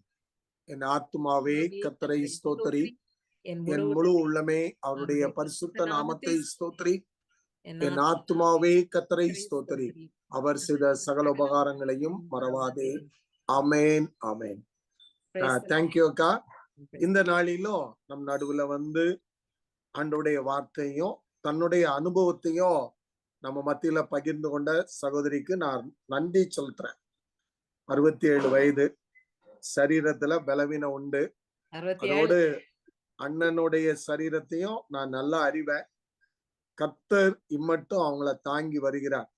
S1: என் ஆத்துமாவே கர்த்தரை ஸ்தோத்திரி, என் முழு உள்ளமே அவருடைய பரிசுத்த நாமத்தை ஸ்தோத்திரி. என் ஆத்துமாவே கர்த்தரை ஸ்தோத்திரி, அவர் செய்த சகல உபகாரங்களையும் மறவாதே. ஆமென், ஆமென். தேங்க்யூ அக்கா. இந்த நாளிலும் நம் நடுவுல வந்து ஆண்டவருடைய வார்த்தையும் தன்னுடைய அனுபவத்தையும் நம்ம மத்தியில பகிர்ந்து கொண்ட சகோதரிக்கு நான் நன்றி சொல்றேன். 67 வயது, சரீரத்துல பலவீனம் உண்டு. அதோடு அண்ணனுடைய சரீரத்தையும் நான் நல்லா அறிவேன். கர்த்தர் இம்மட்டும் அவங்கள தாங்கி வருகிறார்.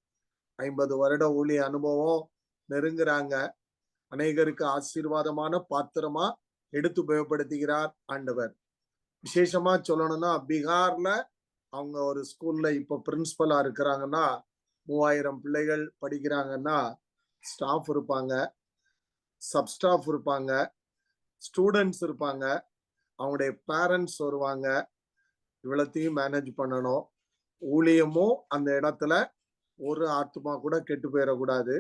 S1: 50 வருட ஊழிய அனுபவம் நெருங்குறாங்க. அநேகருக்கு ஆசீர்வாதமான பாத்திரமா எடுத்து உபயோகப்படுத்துகிறார் ஆண்டவர். விசேஷமா சொல்லணும்னா பீகார்ல அவங்க ஒரு ஸ்கூல்ல இப்ப பிரின்சிபலா இருக்கிறாங்கன்னா 3000 பிள்ளைகள் படிக்கிறாங்கன்னா ஸ்டாஃப் இருப்பாங்க, சப் ஸ்டாஃப் இருப்பாங்க, ஸ்டூடெண்ட்ஸ் இருப்பாங்க, அவங்களுடைய பேரண்ட்ஸ் வருவாங்க. இவ்வளத்தையும் மேனேஜ் பண்ணணும். ஊழியமும் அந்த இடத்துல ஒரு ஆத்மா கூட கெட்டு போயிடக்கூடாது.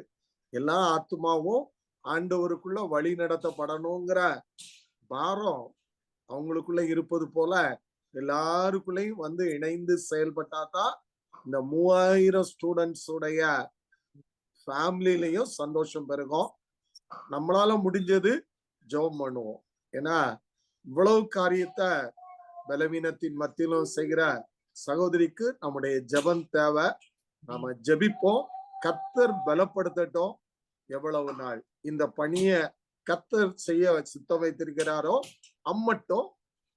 S1: எல்லா ஆத்மாவும் ஆண்டவருக்குள்ள வழி நடத்தப்படணுங்கிற பாரம் அவங்களுக்குள்ள இருப்பது போல எல்லாருக்குள்ளயும் வந்து இணைந்து செயல்பட்டாதான் இந்த 3000 ஸ்டூடெண்ட்ஸ் உடைய ஃபேமிலிலையும் சந்தோஷம் பெருகும். நம்மளால முடிஞ்சது ஜெபம் பண்ணுவோம். ஏன்னா இவ்வளவு காரியத்தை பலவீனத்தின் மத்தியிலும் செய்கிற சகோதரிக்கு நம்முடைய ஜெபம் தேவை. நாம ஜெபிப்போம். கர்த்தர் பலப்படுத்தட்டும். எவ்வளவு நாள் இந்த பணிய கர்த்தர் செய்ய சித்தம் வைத்திருக்கிறாரோ அம்மட்டும்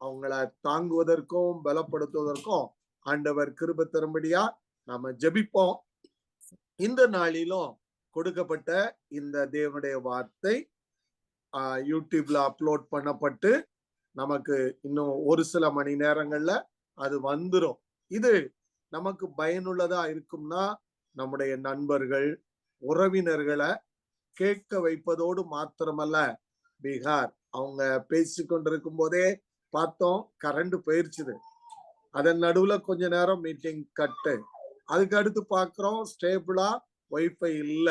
S1: அவங்கள தாங்குவதற்கும் பலப்படுத்துவதற்கும் ஆண்டவர் கிருபை தரும்படியா நாம ஜெபிப்போம். இந்த நாளிலும் கொடுக்கப்பட்ட இந்த தேவனுடைய வார்த்தை யூடியூப்ல அப்லோட் பண்ணப்பட்டு நமக்கு இன்னும் ஒரு சில மணி நேரங்கள்ல அது வந்துடும். இது நமக்கு பயனுள்ளதா இருக்கும்னா நம்முடைய நண்பர்கள், உறவினர்களை கேட்க வைப்பதோடு மாத்திரமல்ல, பீகார் அவங்க பேசி கொண்டிருக்கும் போதே பார்த்தோம் கரண்ட் போயிருச்சுது. அதன் நடுவுல கொஞ்ச நேரம் மீட்டிங் கட்டு. அதுக்கு அடுத்து பாக்குறோம் ஸ்டேபிளா வைஃபை இல்ல.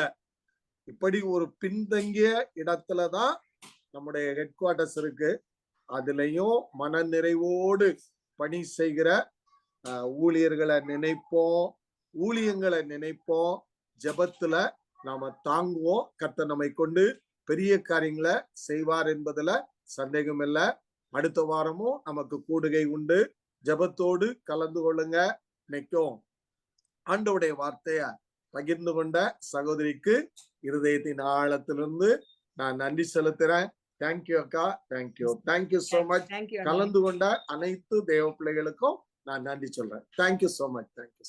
S1: இப்படி ஒரு பின்தங்கிய இடத்துலதான் நம்முடைய ஹெட் குவார்டர்ஸ் இருக்கு. அதுலயும் மன நிறைவோடு பணி செய்கிற ஊழியர்களை நினைப்போம், ஊழியங்களை நினைப்போம், ஜெபத்துல நாம தாங்குவோம். கர்த்தர் நம்மை கொண்டு பெரிய காரியங்களை செய்வார் என்பதுல சந்தேகம் இல்லை. அடுத்த வாரமும் நமக்கு கூடுகை உண்டு. ஜெபத்தோடு கலந்து கொள்ளுங்க. இன்னைக்கும் ஆண்டவருடைய வார்த்தைய பகிர்ந்து கொண்ட சகோதரிக்கு இருதயத்தின் ஆழத்திலிருந்து நான் நன்றி செலுத்துறேன். தேங்க்யூ அக்கா, தேங்க்யூ சோ மச். கலந்து கொண்ட அனைத்து தேவ பிள்ளைகளுக்கும் நான் நன்றி சொல்றேன். Thank you so much. தேங்க்யூ.